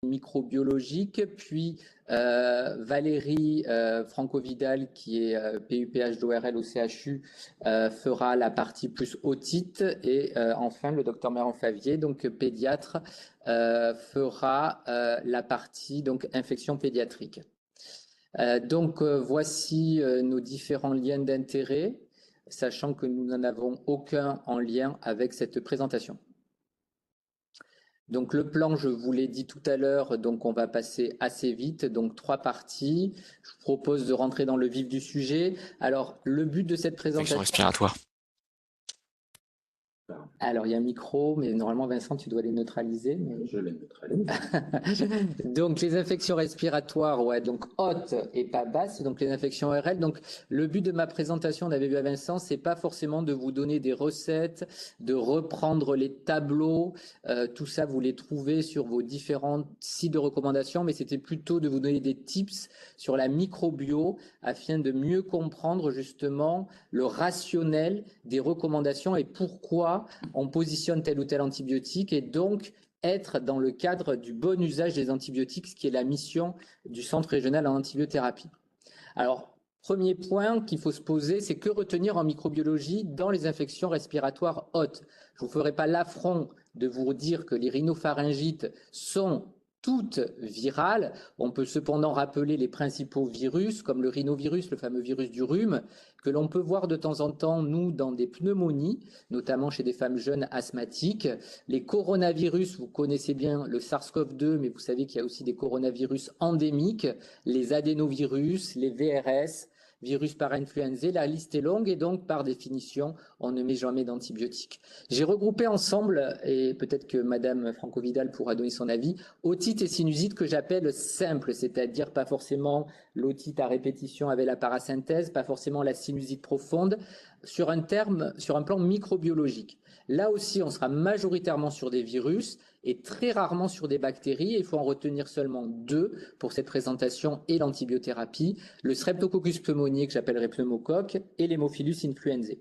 microbiologique, puis Valérie Franco-Vidal, qui est PUPH d'ORL au CHU, fera la partie plus otite, et enfin le docteur Méran-Favier, donc pédiatre, fera la partie donc infection pédiatrique. Voici nos différents liens d'intérêt, sachant que nous n'en avons aucun en lien avec cette présentation. Donc le plan, je vous l'ai dit tout à l'heure, donc on va passer assez vite, donc 3 parties. Je vous propose de rentrer dans le vif du sujet. Alors le but de cette présentation... Infection respiratoire. Alors il y a un micro, mais normalement Vincent, tu dois les neutraliser. Mais... Je les neutralise. Donc les infections respiratoires, ouais, donc hautes et pas basses, donc les infections ORL. Donc le but de ma présentation, on avait vu à Vincent, c'est pas forcément de vous donner des recettes, de reprendre les tableaux, tout ça vous les trouvez sur vos différents sites de recommandation, mais c'était plutôt de vous donner des tips sur la microbio afin de mieux comprendre justement le rationnel des recommandations et pourquoi on positionne tel ou tel antibiotique, et donc être dans le cadre du bon usage des antibiotiques, ce qui est la mission du Centre régional en antibiothérapie. Alors, premier point qu'il faut se poser, c'est que retenir en microbiologie dans les infections respiratoires hautes. Je ne vous ferai pas l'affront de vous dire que les rhinopharyngites sont toutes virales. On peut cependant rappeler les principaux virus, comme le rhinovirus, le fameux virus du rhume, que l'on peut voir de temps en temps, nous, dans des pneumonies, notamment chez des femmes jeunes asthmatiques. Les coronavirus, vous connaissez bien le SARS-CoV-2, mais vous savez qu'il y a aussi des coronavirus endémiques, les adénovirus, les VRS, virus para-influenzae, la liste est longue et donc, par définition, on ne met jamais d'antibiotiques. J'ai regroupé ensemble, et peut-être que Madame Franco-Vidal pourra donner son avis, otite et sinusite que j'appelle simple, c'est-à-dire pas forcément l'otite à répétition avec la parasynthèse, pas forcément la sinusite profonde, sur un plan microbiologique. Là aussi, on sera majoritairement sur des virus et très rarement sur des bactéries. Il faut en retenir seulement 2 pour cette présentation et l'antibiothérapie, le Streptococcus pneumoniae, que j'appellerais pneumocoque, et l'Haemophilus influenzae.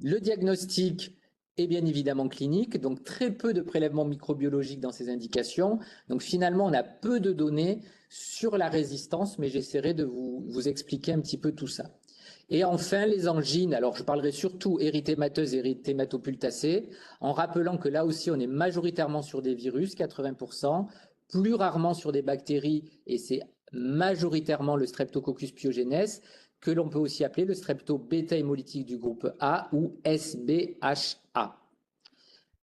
Le diagnostic est bien évidemment clinique, donc très peu de prélèvements microbiologiques dans ces indications. Donc finalement, on a peu de données sur la résistance, mais j'essaierai de vous expliquer un petit peu tout ça. Et enfin, les angines, alors je parlerai surtout érythémateuses et érythématopultacées, en rappelant que là aussi, on est majoritairement sur des virus, 80%, plus rarement sur des bactéries, et c'est majoritairement le Streptococcus pyogenes, que l'on peut aussi appeler le streptobêta-hémolytique du groupe A ou SBHA.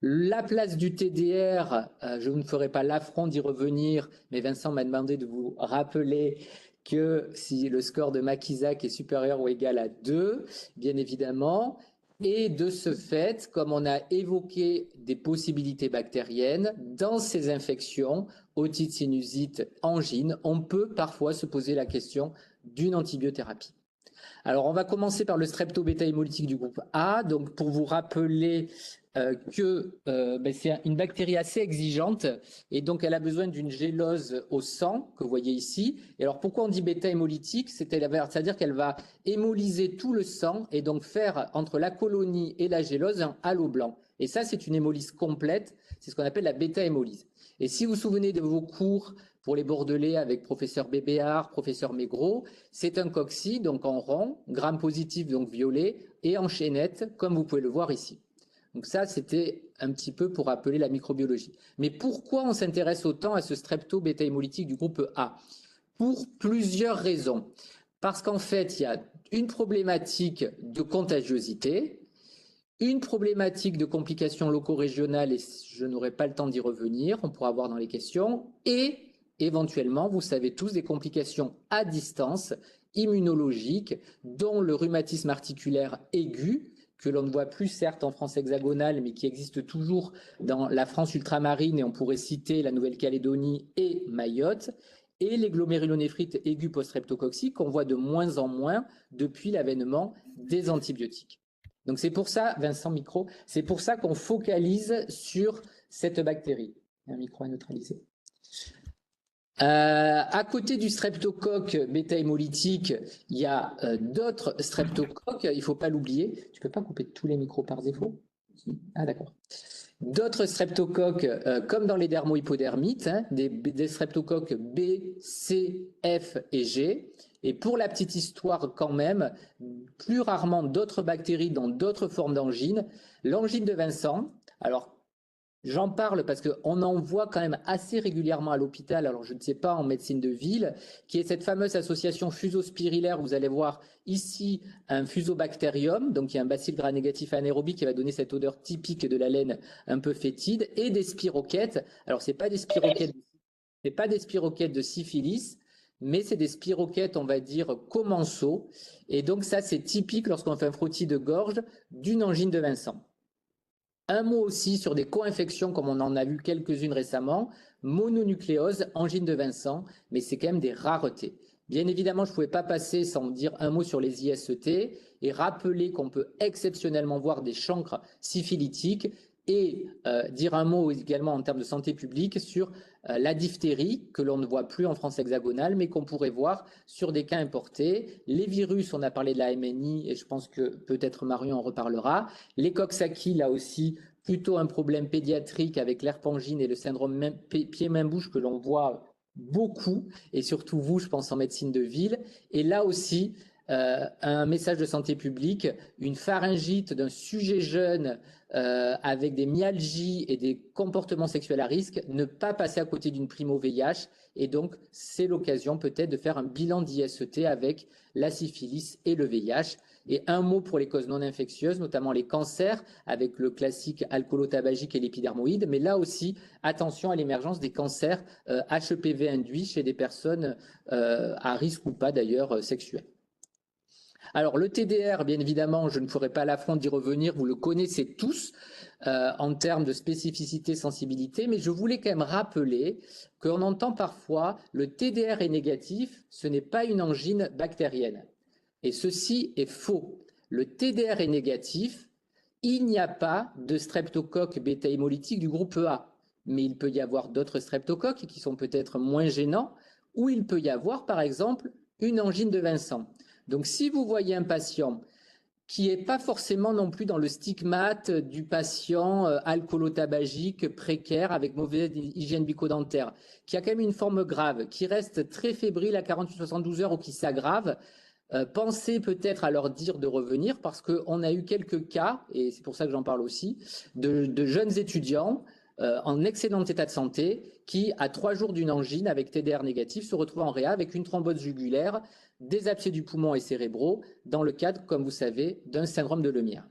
La place du TDR, je ne ferai pas l'affront d'y revenir, mais Vincent m'a demandé de vous rappeler que si le score de Makisak est supérieur ou égal à 2, bien évidemment, et de ce fait, comme on a évoqué des possibilités bactériennes, dans ces infections, otite, sinusite, angine, on peut parfois se poser la question d'une antibiothérapie. Alors, on va commencer par le streptobêta-hémolytique du groupe A. Donc, pour vous rappeler que c'est une bactérie assez exigeante et donc elle a besoin d'une gélose au sang que vous voyez ici. Et alors, pourquoi on dit bêta-hémolytique? C'est-à-dire qu'elle va hémolyser tout le sang et donc faire entre la colonie et la gélose un halo blanc. Et ça, c'est une hémolyse complète. C'est ce qu'on appelle la bêta-hémolyse. Et si vous vous souvenez de vos cours pour les Bordelais avec professeur Bébéard, professeur Maigret, c'est un cocci, donc en rond, gram positif, donc violet, et en chaînette, comme vous pouvez le voir ici. Donc ça, c'était un petit peu pour rappeler la microbiologie. Mais pourquoi on s'intéresse autant à ce strepto-bêta-hémolytique du groupe A? Pour plusieurs raisons. Parce qu'en fait, il y a une problématique de contagiosité, une problématique de complications loco-régionales, et je n'aurai pas le temps d'y revenir, on pourra voir dans les questions, et éventuellement, vous savez tous, des complications à distance immunologiques, dont le rhumatisme articulaire aigu, que l'on ne voit plus certes en France hexagonale, mais qui existe toujours dans la France ultramarine, et on pourrait citer la Nouvelle-Calédonie et Mayotte, et les glomérulonéphrite aiguë post-streptococcique qu'on voit de moins en moins depuis l'avènement des antibiotiques. Donc c'est pour ça, Vincent Micro, c'est pour ça qu'on focalise sur cette bactérie. Un micro à neutraliser. À côté du streptocoque bêta-hémolytique, il y a d'autres streptocoques, il ne faut pas l'oublier. Tu ne peux pas couper tous les micros par défaut? Ah d'accord. D'autres streptocoques, comme dans les dermohypodermites, hein, des streptocoques B, C, F et G. Et pour la petite histoire quand même, plus rarement d'autres bactéries dans d'autres formes d'angine. L'angine de Vincent, alors j'en parle parce qu'on en voit quand même assez régulièrement à l'hôpital, alors je ne sais pas en médecine de ville, qui est cette fameuse association fusospirillaire. Vous allez voir ici un fusobacterium, donc il y a un bacille gram-négatif anaérobie qui va donner cette odeur typique de la laine un peu fétide, et des spirochètes. Alors c'est pas des spirochètes de syphilis, mais c'est des spirochètes, on va dire, commensaux. Et donc ça, c'est typique lorsqu'on fait un frottis de gorge d'une angine de Vincent. Un mot aussi sur des co-infections, comme on en a vu quelques-unes récemment, mononucléose, angine de Vincent, mais c'est quand même des raretés. Bien évidemment, je ne pouvais pas passer sans dire un mot sur les IST et rappeler qu'on peut exceptionnellement voir des chancres syphilitiques et dire un mot également en termes de santé publique sur la diphtérie, que l'on ne voit plus en France hexagonale, mais qu'on pourrait voir sur des cas importés. Les virus, on a parlé de la MNI, et je pense que peut-être Marion en reparlera. Les Coxsackie, là aussi, plutôt un problème pédiatrique avec l'herpangine et le syndrome pied-main-bouche que l'on voit beaucoup, et surtout vous, je pense, en médecine de ville. Et là aussi, un message de santé publique, une pharyngite d'un sujet jeune avec des myalgies et des comportements sexuels à risque, ne pas passer à côté d'une primo VIH. Et donc, c'est l'occasion peut-être de faire un bilan d'IST avec la syphilis et le VIH. Et un mot pour les causes non infectieuses, notamment les cancers, avec le classique alcoolotabagique et l'épidermoïde. Mais là aussi, attention à l'émergence des cancers HPV induits chez des personnes à risque ou pas d'ailleurs sexuels. Alors le TDR, bien évidemment, je ne ferai pas l'affront d'y revenir, vous le connaissez tous en termes de spécificité, sensibilité, mais je voulais quand même rappeler qu'on entend parfois le TDR est négatif, ce n'est pas une angine bactérienne. Et ceci est faux. Le TDR est négatif, il n'y a pas de streptocoque bêta-hémolytique du groupe A, mais il peut y avoir d'autres streptocoques qui sont peut-être moins gênants, ou il peut y avoir par exemple une angine de Vincent. Donc si vous voyez un patient qui n'est pas forcément non plus dans le stigmate du patient alcoolotabagique précaire avec mauvaise hygiène bucco-dentaire, qui a quand même une forme grave, qui reste très fébrile à 48-72 heures ou qui s'aggrave, pensez peut-être à leur dire de revenir parce qu'on a eu quelques cas, et c'est pour ça que j'en parle aussi, de jeunes étudiants en excellent état de santé qui, à 3 jours d'une angine avec TDR négatif, se retrouvent en réa avec une thrombose jugulaire, des abcès du poumon et cérébraux, dans le cadre, comme vous savez, d'un syndrome de Lemierre.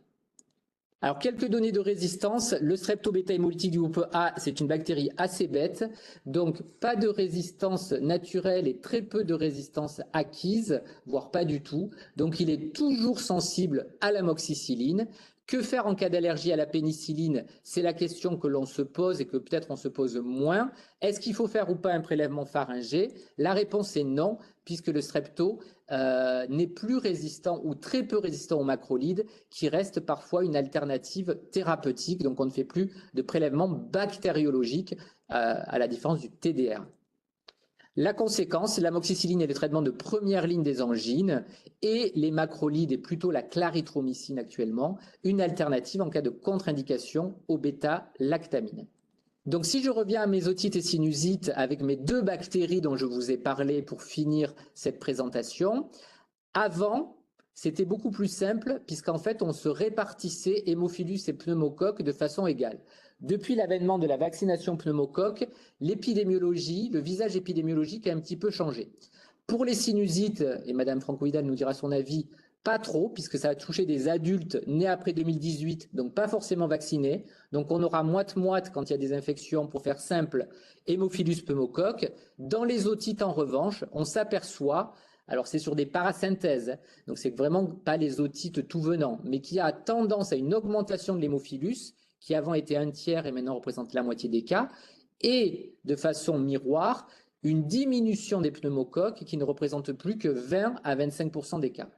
Alors, quelques données de résistance. Le streptobêta-hémolytique du groupe A, c'est une bactérie assez bête, donc pas de résistance naturelle et très peu de résistance acquise, voire pas du tout. Donc, il est toujours sensible à l'amoxicilline. Que faire en cas d'allergie à la pénicilline? C'est la question que l'on se pose et que peut-être on se pose moins. Est-ce qu'il faut faire ou pas un prélèvement pharyngé? La réponse est non, puisque le strepto n'est plus résistant ou très peu résistant aux macrolides, qui reste parfois une alternative thérapeutique. Donc on ne fait plus de prélèvement bactériologique à la différence du TDR. La conséquence, l'amoxicilline est le traitement de première ligne des angines et les macrolides et plutôt la clarithromycine actuellement, une alternative en cas de contre-indication au bêta-lactamine. Donc si je reviens à mes otites et sinusites avec mes 2 bactéries dont je vous ai parlé pour finir cette présentation, avant, c'était beaucoup plus simple puisqu'en fait on se répartissait hémophilus et pneumocoque de façon égale. Depuis l'avènement de la vaccination pneumocoque, l'épidémiologie, le visage épidémiologique a un petit peu changé. Pour les sinusites, et Madame Franco-Vidal nous dira son avis, pas trop, puisque ça a touché des adultes nés après 2018, donc pas forcément vaccinés. Donc on aura moite-moite quand il y a des infections, pour faire simple, hémophilus pneumocoque. Dans les otites, en revanche, on s'aperçoit, alors c'est sur des parasynthèses, donc c'est vraiment pas les otites tout venant, mais qui a tendance à une augmentation de l'hémophilus, qui avant était 1/3 et maintenant représente la moitié des cas, et de façon miroir, une diminution des pneumocoques qui ne représente plus que 20 à 25% des cas.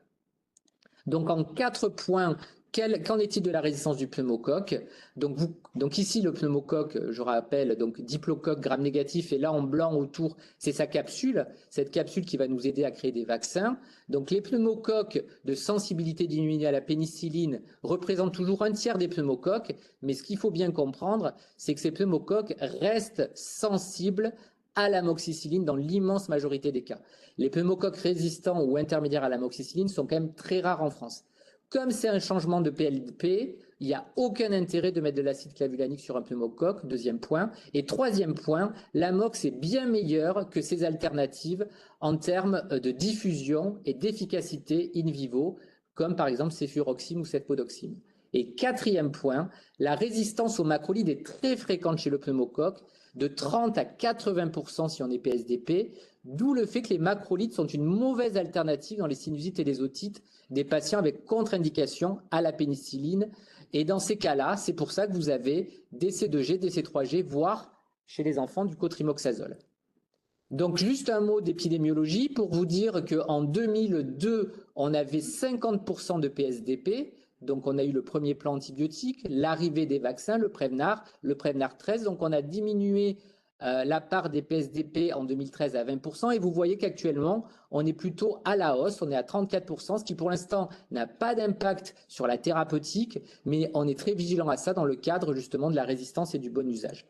Donc en 4 points Qu'en est-il de la résistance du pneumocoque? Donc ici, le pneumocoque, je rappelle, donc diplocoque gram négatif, et là en blanc autour, c'est sa capsule, cette capsule qui va nous aider à créer des vaccins. Donc les pneumocoques de sensibilité diminuée à la pénicilline représentent toujours un tiers des pneumocoques, mais ce qu'il faut bien comprendre, c'est que ces pneumocoques restent sensibles à l'amoxicilline dans l'immense majorité des cas. Les pneumocoques résistants ou intermédiaires à l'amoxicilline sont quand même très rares en France. Comme c'est un changement de PLP, il n'y a aucun intérêt de mettre de l'acide clavulanique sur un pneumocoque, deuxième point. Et troisième point, l'amox est bien meilleur que ses alternatives en termes de diffusion et d'efficacité in vivo, comme par exemple céfuroxime ou cefpodoxime. Et quatrième point, la résistance aux macrolides est très fréquente chez le pneumocoque, de 30 à 80% si on est PSDP, d'où le fait que les macrolides sont une mauvaise alternative dans les sinusites et les otites des patients avec contre-indication à la pénicilline. Et dans ces cas-là, c'est pour ça que vous avez des C2G, des C3G, voire chez les enfants du cotrimoxazole. Donc juste un mot d'épidémiologie pour vous dire qu'en 2002, on avait 50% de PSDP. Donc on a eu le premier plan antibiotique, l'arrivée des vaccins, le Prevnar 13. Donc on a diminué la part des PSDP en 2013 à 20%, et vous voyez qu'actuellement, on est plutôt à la hausse, on est à 34%, ce qui pour l'instant n'a pas d'impact sur la thérapeutique, mais on est très vigilant à ça dans le cadre justement de la résistance et du bon usage.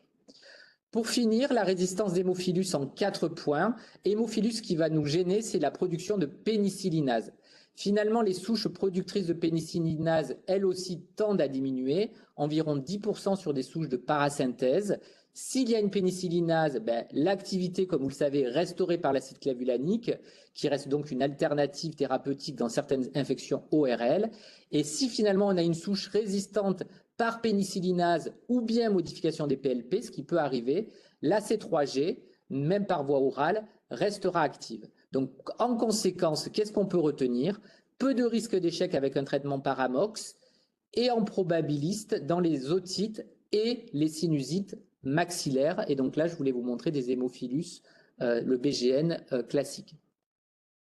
Pour finir, la résistance d'hémophilus en 4 points. Hémophilus qui va nous gêner, c'est la production de pénicillinase. Finalement, les souches productrices de pénicillinase, elles aussi, tendent à diminuer, environ 10% sur des souches de parasynthèse. S'il y a une pénicillinase, l'activité, comme vous le savez, est restaurée par l'acide clavulanique, qui reste donc une alternative thérapeutique dans certaines infections ORL. Et si finalement on a une souche résistante par pénicillinase ou bien modification des PLP, ce qui peut arriver, la C3G, même par voie orale, restera active. Donc en conséquence, qu'est-ce qu'on peut retenir? Peu de risque d'échec avec un traitement par amox, et en probabiliste dans les otites et les sinusites maxillaires. Et donc là, je voulais vous montrer des hémophilus, le BGN classique.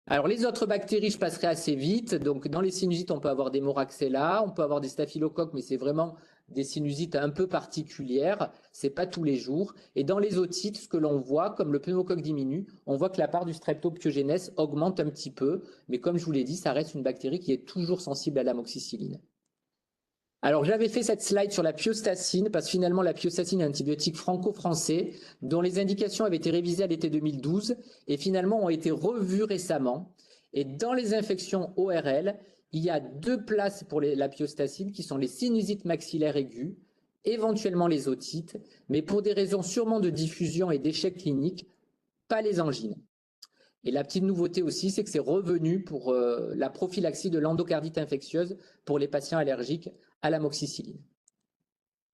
Alors les autres bactéries, je passerai assez vite. Donc dans les sinusites, on peut avoir des Moraxella, on peut avoir des staphylocoques, mais c'est vraiment des sinusites un peu particulières, c'est pas tous les jours. Et dans les otites, ce que l'on voit, comme le pneumocoque diminue, on voit que la part du Streptopiogenes augmente un petit peu, mais comme je vous l'ai dit, ça reste une bactérie qui est toujours sensible à l'amoxicilline. Alors j'avais fait cette slide sur la piostacine parce que finalement la piostacine est un antibiotique franco-français dont les indications avaient été révisées à l'été 2012 et finalement ont été revues récemment. Et dans les infections ORL, il y a 2 places pour la piostacine qui sont les sinusites maxillaires aigus, éventuellement les otites, mais pour des raisons sûrement de diffusion et d'échec clinique, pas les angines. Et la petite nouveauté aussi, c'est que c'est revenu pour la prophylaxie de l'endocardite infectieuse pour les patients allergiques à l'amoxicilline.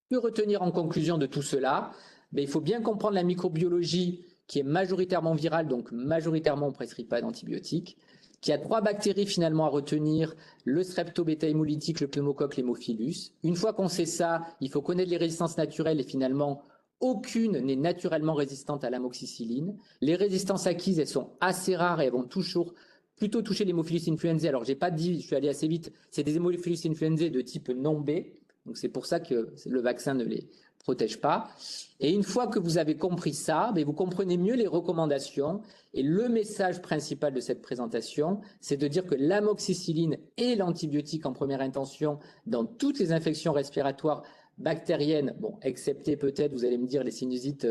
Que retenir en conclusion de tout cela? Il faut bien comprendre la microbiologie qui est majoritairement virale, donc majoritairement on ne prescrit pas d'antibiotiques, qui a 3 bactéries finalement à retenir, le streptobêta-hémolytique, le pneumocoque, l'hémophilus. Une fois qu'on sait ça, il faut connaître les résistances naturelles et finalement aucune n'est naturellement résistante à l'amoxicilline. Les résistances acquises, elles sont assez rares et elles vont toujours plutôt toucher l'hémophilus influenzae. Alors, j'ai pas dit, je suis allé assez vite, c'est des hémophilus influenzae de type non B. Donc, c'est pour ça que le vaccin ne les protège pas. Et une fois que vous avez compris ça, vous comprenez mieux les recommandations. Et le message principal de cette présentation, c'est de dire que l'amoxicilline est l'antibiotique en première intention dans toutes les infections respiratoires bactérienne, bon, excepté peut-être, vous allez me dire, les sinusites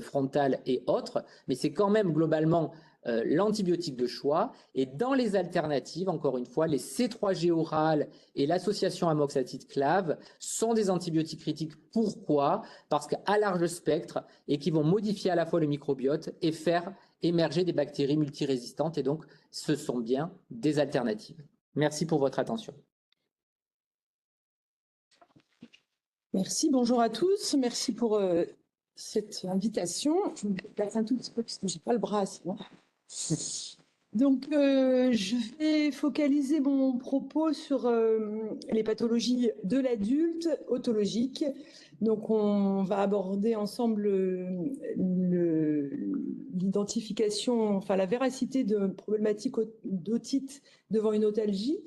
frontales et autres, mais c'est quand même globalement l'antibiotique de choix. Et dans les alternatives, encore une fois, les C3G orales et l'association amoxatide-clave sont des antibiotiques critiques. Pourquoi? Parce qu'à large spectre et qui vont modifier à la fois le microbiote et faire émerger des bactéries multirésistantes. Et donc, ce sont bien des alternatives. Merci pour votre attention. Merci, bonjour à tous. Merci pour cette invitation. Je me déplace un tout petit peu parce que je n'ai pas le bras. Sinon. Donc, je vais focaliser mon propos sur les pathologies de l'adulte autologiques. Donc, on va aborder ensemble l'idée l'identification, enfin la véracité de problématiques d'otite devant une otalgie.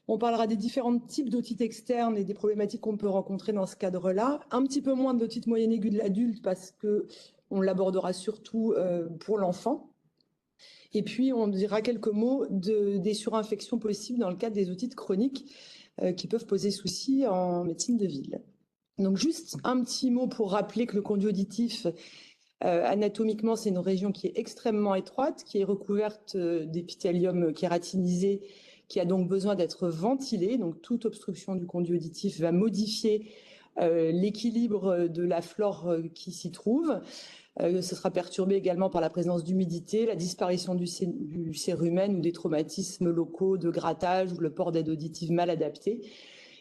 On parlera des différents types d'otite externe et des problématiques qu'on peut rencontrer dans ce cadre-là. Un petit peu moins d'otite moyenne aiguë de l'adulte parce que on l'abordera surtout pour l'enfant. Et puis, on dira quelques mots des surinfections possibles dans le cadre des otites chroniques qui peuvent poser souci en médecine de ville. Donc, juste un petit mot pour rappeler que le conduit auditif, anatomiquement, c'est une région qui est extrêmement étroite, qui est recouverte d'épithélium kératinisé, qui a donc besoin d'être ventilée. Donc, toute obstruction du conduit auditif va modifier l'équilibre de la flore qui s'y trouve. Ce sera perturbé également par la présence d'humidité, la disparition du cérumen ou des traumatismes locaux de grattage ou le port d'aide auditive mal adapté,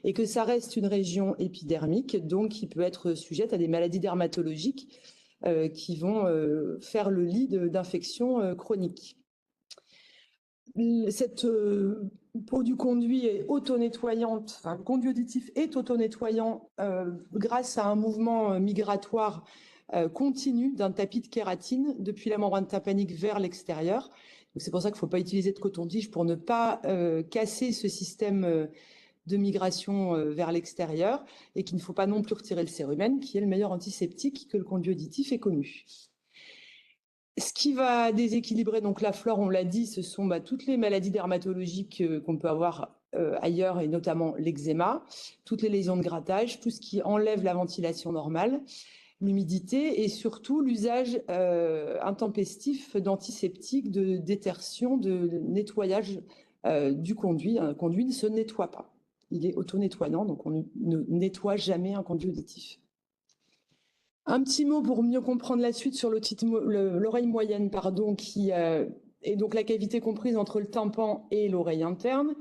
et que ça reste une région épidermique, donc qui peut être sujette à des maladies dermatologiques qui vont faire le lit d'infections chroniques. Cette peau du conduit est auto-nettoyante, enfin, le conduit auditif est auto-nettoyant grâce à un mouvement migratoire continu d'un tapis de kératine depuis la membrane tympanique vers l'extérieur. C'est pour ça qu'il ne faut pas utiliser de coton-tige pour ne pas casser ce système de migration vers l'extérieur et qu'il ne faut pas non plus retirer le cérumen qui est le meilleur antiseptique que le conduit auditif est connu. Ce qui va déséquilibrer donc la flore, on l'a dit, ce sont toutes les maladies dermatologiques qu'on peut avoir ailleurs et notamment l'eczéma, toutes les lésions de grattage, tout ce qui enlève la ventilation normale, l'humidité et surtout l'usage intempestif d'antiseptiques, de détertion, de nettoyage du conduit. Un conduit ne se nettoie pas, il est auto-nettoyant, donc on ne nettoie jamais un conduit auditif. Un petit mot pour mieux comprendre la suite sur l'oreille moyenne, qui est donc la cavité comprise entre le tympan et l'oreille interne,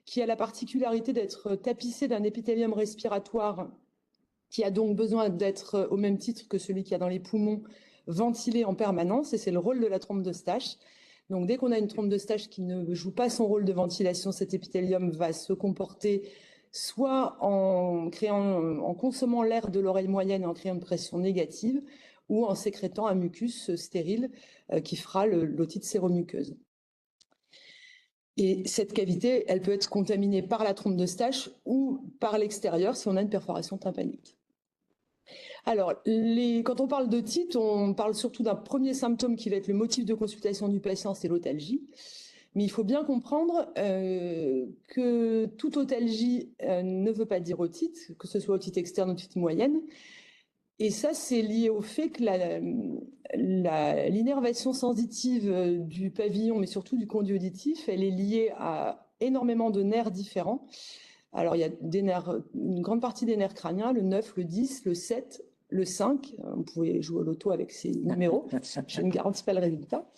qui a la particularité d'être tapissée d'un épithélium respiratoire qui a donc besoin d'être, au même titre que celui qu'il y a dans les poumons, ventilé en permanence, et c'est le rôle de la trompe d'Eustache. Donc dès qu'on a une trompe d'Eustache qui ne joue pas son rôle de ventilation, cet épithélium va se comporter soit en consommant l'air de l'oreille moyenne et en créant une pression négative, ou en sécrétant un mucus stérile qui fera l'otite séromuqueuse. Et cette cavité, elle peut être contaminée par la trompe d'Eustache ou par l'extérieur si on a une perforation tympanique. Alors, quand on parle d'otite, on parle surtout d'un premier symptôme qui va être le motif de consultation du patient, c'est l'otalgie. Mais il faut bien comprendre que toute otalgie ne veut pas dire otite, que ce soit otite externe ou otite moyenne. Et ça, c'est lié au fait que l'innervation sensitive du pavillon, mais surtout du conduit auditif, elle est liée à énormément de nerfs différents. Alors, il y a une grande partie des nerfs crâniens, le 9, le 10, le 7, le 5. Vous pouvez jouer au loto avec ces numéros. Je ne garantis pas le résultat.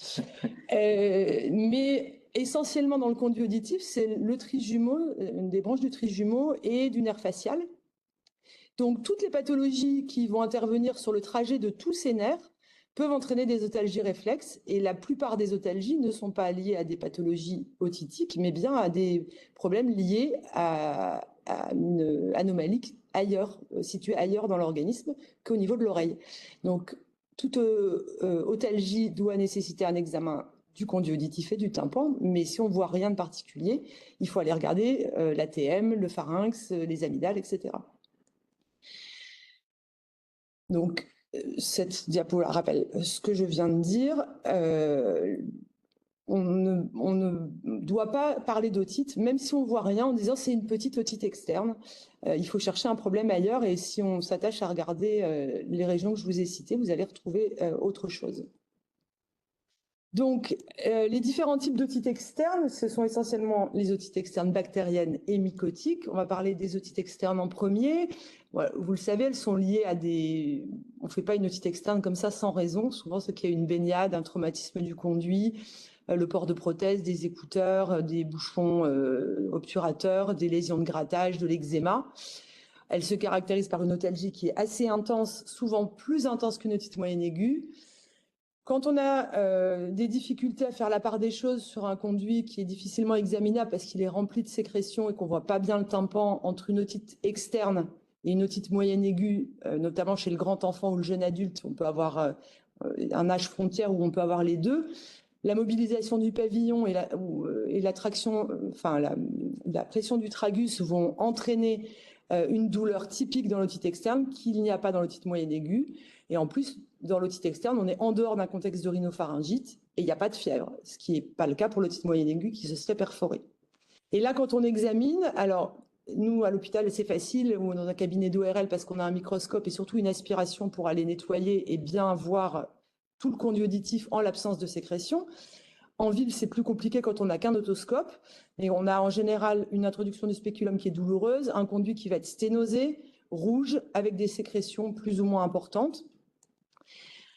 Mais essentiellement dans le conduit auditif, c'est le trijumeau, une des branches du trijumeau et du nerf facial. Donc, toutes les pathologies qui vont intervenir sur le trajet de tous ces nerfs peuvent entraîner des otalgies réflexes, et la plupart des otalgies ne sont pas liées à des pathologies otitiques, mais bien à des problèmes liés à une anomalie ailleurs, située ailleurs dans l'organisme qu'au niveau de l'oreille. Donc, toute otalgie doit nécessiter un examen du conduit auditif et du tympan, mais si on voit rien de particulier, il faut aller regarder l'ATM, le pharynx, les amygdales, etc. Donc, cette diapo rappelle ce que je viens de dire. On ne doit pas parler d'otite, même si on voit rien, en disant c'est une petite otite externe. Il faut chercher un problème ailleurs, et si on s'attache à regarder les régions que je vous ai citées, vous allez retrouver autre chose. Donc, les différents types d'otites externes, ce sont essentiellement les otites externes bactériennes et mycotiques. On va parler des otites externes en premier. Voilà, vous le savez, elles sont liées à des... On ne fait pas une otite externe comme ça sans raison. Souvent, c'est qu'il y a une baignade, un traumatisme du conduit, le port de prothèses, des écouteurs, des bouchons obturateurs, des lésions de grattage, de l'eczéma. Elles se caractérisent par une otalgie qui est assez intense, souvent plus intense qu'une otite moyenne aiguë. Quand on a des difficultés à faire la part des choses sur un conduit qui est difficilement examinable parce qu'il est rempli de sécrétions et qu'on ne voit pas bien le tympan entre une otite externe et une otite moyenne aiguë, notamment chez le grand enfant ou le jeune adulte, on peut avoir un âge frontière où on peut avoir les deux. La mobilisation du pavillon et la traction, la pression du tragus vont entraîner une douleur typique dans l'otite externe qu'il n'y a pas dans l'otite moyenne aiguë. Et en plus, dans l'otite externe, on est en dehors d'un contexte de rhinopharyngite et il n'y a pas de fièvre, ce qui n'est pas le cas pour l'otite moyenne aiguë qui se serait perforée. Et là, quand on examine, alors nous, à l'hôpital, c'est facile, ou dans un cabinet d'ORL, parce qu'on a un microscope et surtout une aspiration pour aller nettoyer et bien voir tout le conduit auditif en l'absence de sécrétion. En ville, c'est plus compliqué quand on n'a qu'un otoscope, mais on a en général une introduction du spéculum qui est douloureuse, un conduit qui va être sténosé, rouge, avec des sécrétions plus ou moins importantes.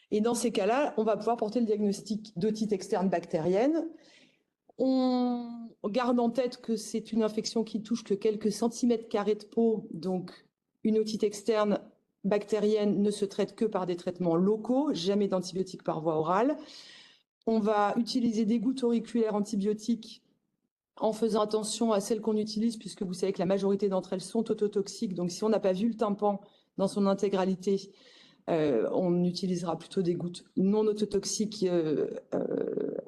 Et dans ces cas-là, on va pouvoir porter le diagnostic d'otite externe bactérienne. On garde en tête que c'est une infection qui touche que quelques centimètres carrés de peau, donc une otite externe bactérienne ne se traite que par des traitements locaux, jamais d'antibiotiques par voie orale. On va utiliser des gouttes auriculaires antibiotiques en faisant attention à celles qu'on utilise, puisque vous savez que la majorité d'entre elles sont ototoxiques. Donc, si on n'a pas vu le tympan dans son intégralité, on utilisera plutôt des gouttes non ototoxiques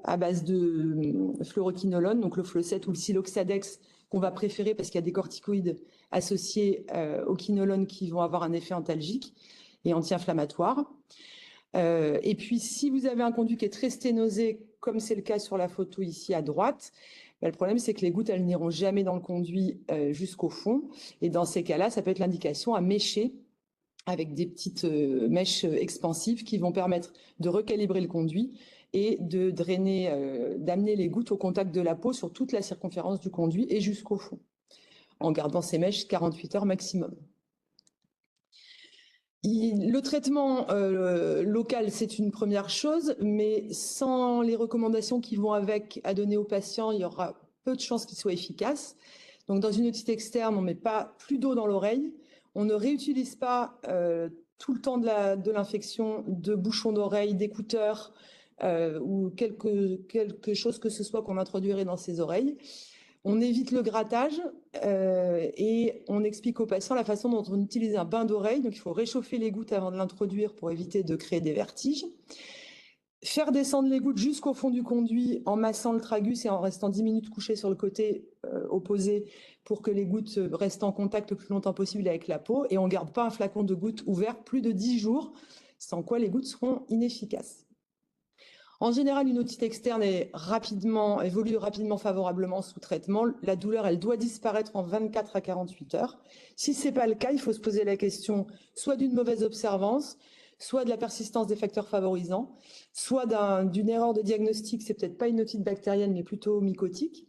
à base de fluoroquinolone, donc le Flocet ou le Siloxadex, qu'on va préférer parce qu'il y a des corticoïdes associés au quinolone qui vont avoir un effet antalgique et anti-inflammatoire. Et puis, si vous avez un conduit qui est très sténosé, comme c'est le cas sur la photo ici à droite, le problème, c'est que les gouttes, elles n'iront jamais dans le conduit jusqu'au fond. Et dans ces cas-là, ça peut être l'indication à mécher avec des petites mèches expansives qui vont permettre de recalibrer le conduit et de drainer, d'amener les gouttes au contact de la peau sur toute la circonférence du conduit et jusqu'au fond, en gardant ces mèches 48 heures maximum. Le traitement local, c'est une première chose, mais sans les recommandations qui vont avec à donner aux patients, il y aura peu de chances qu'il soit efficace. Donc, dans une otite externe, on ne met pas plus d'eau dans l'oreille. On ne réutilise pas tout le temps de l'infection de bouchons d'oreille, d'écouteurs ou quelque chose que ce soit qu'on introduirait dans ses oreilles. On évite le grattage et on explique aux patients la façon dont on utilise un bain d'oreille. Donc, il faut réchauffer les gouttes avant de l'introduire pour éviter de créer des vertiges. Faire descendre les gouttes jusqu'au fond du conduit en massant le tragus et en restant 10 minutes couché sur le côté opposé pour que les gouttes restent en contact le plus longtemps possible avec la peau. Et on ne garde pas un flacon de gouttes ouvert plus de 10 jours, sans quoi les gouttes seront inefficaces. En général, une otite externe évolue rapidement favorablement sous traitement. La douleur, elle doit disparaître en 24 à 48 heures. Si ce n'est pas le cas, il faut se poser la question soit d'une mauvaise observance, soit de la persistance des facteurs favorisants, soit d'une erreur de diagnostic, c'est peut-être pas une otite bactérienne, mais plutôt mycotique.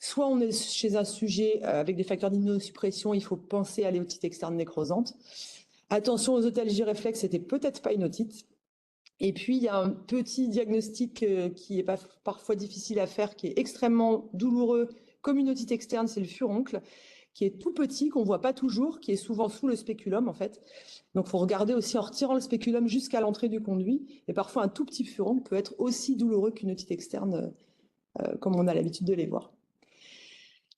Soit on est chez un sujet avec des facteurs d'immunosuppression, il faut penser à l'otite externe nécrosante. Attention aux otalgies réflexes, c'était peut-être pas une otite. Et puis, il y a un petit diagnostic qui est parfois difficile à faire, qui est extrêmement douloureux, comme une otite externe, c'est le furoncle, qui est tout petit, qu'on ne voit pas toujours, qui est souvent sous le spéculum, en fait. Donc, il faut regarder aussi en retirant le spéculum jusqu'à l'entrée du conduit. Et parfois, un tout petit furoncle peut être aussi douloureux qu'une otite externe, comme on a l'habitude de les voir.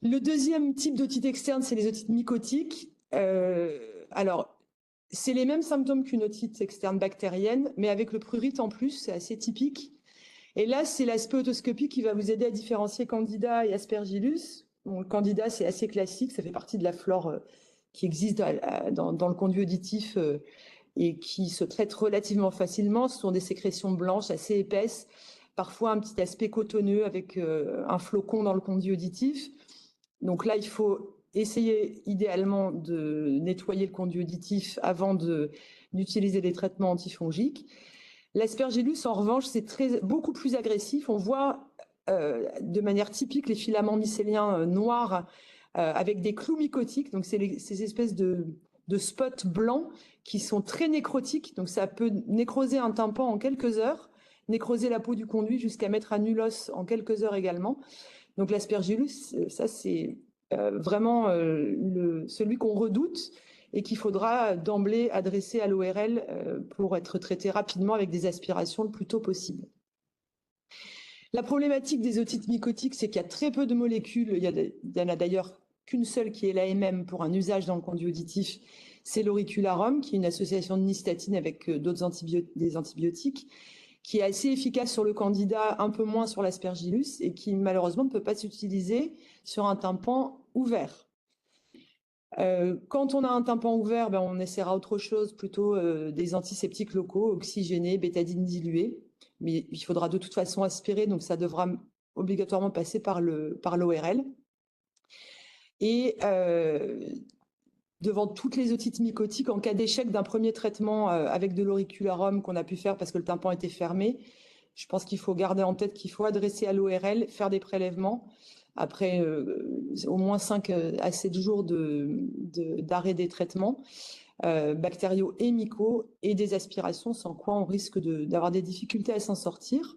Le deuxième type d'otite externe, c'est les otites mycotiques. Alors, c'est les mêmes symptômes qu'une otite externe bactérienne, mais avec le prurite en plus, c'est assez typique. Et là, c'est l'aspect otoscopie qui va vous aider à différencier Candida et Aspergillus. Bon, le Candida, c'est assez classique, ça fait partie de la flore qui existe dans le conduit auditif et qui se traite relativement facilement. Ce sont des sécrétions blanches assez épaisses, parfois un petit aspect cotonneux avec un flocon dans le conduit auditif. Donc là, il faut essayer idéalement de nettoyer le conduit auditif avant d'utiliser des traitements antifongiques. L'Aspergillus, en revanche, c'est beaucoup plus agressif. On voit de manière typique les filaments mycéliens noirs avec des clous mycotiques. Donc, c'est ces espèces de spots blancs qui sont très nécrotiques. Donc, ça peut nécroser un tympan en quelques heures, nécroser la peau du conduit jusqu'à mettre à nul os en quelques heures également. Donc, l'Aspergillus, ça, c'est vraiment celui qu'on redoute et qu'il faudra d'emblée adresser à l'ORL pour être traité rapidement avec des aspirations le plus tôt possible. La problématique des otites mycotiques, c'est qu'il y a très peu de molécules. Il y en a d'ailleurs qu'une seule qui est l'AMM pour un usage dans le conduit auditif. c'est l'auricularum, qui est une association de nystatine avec des antibiotiques, qui est assez efficace sur le candida, un peu moins sur l'aspergillus, et qui malheureusement ne peut pas s'utiliser sur un tympan ouvert. Quand on a un tympan ouvert, on essaiera autre chose, plutôt des antiseptiques locaux, oxygénés, bétadine diluée. Mais il faudra de toute façon aspirer, donc ça devra obligatoirement passer par l'ORL. Et devant toutes les otites mycotiques, en cas d'échec d'un premier traitement avec de l'auricularum qu'on a pu faire parce que le tympan était fermé, je pense qu'il faut garder en tête qu'il faut adresser à l'ORL, faire des prélèvements après au moins 5 à 7 jours d'arrêt des traitements bactériaux et mycos et des aspirations, sans quoi on risque d'avoir des difficultés à s'en sortir.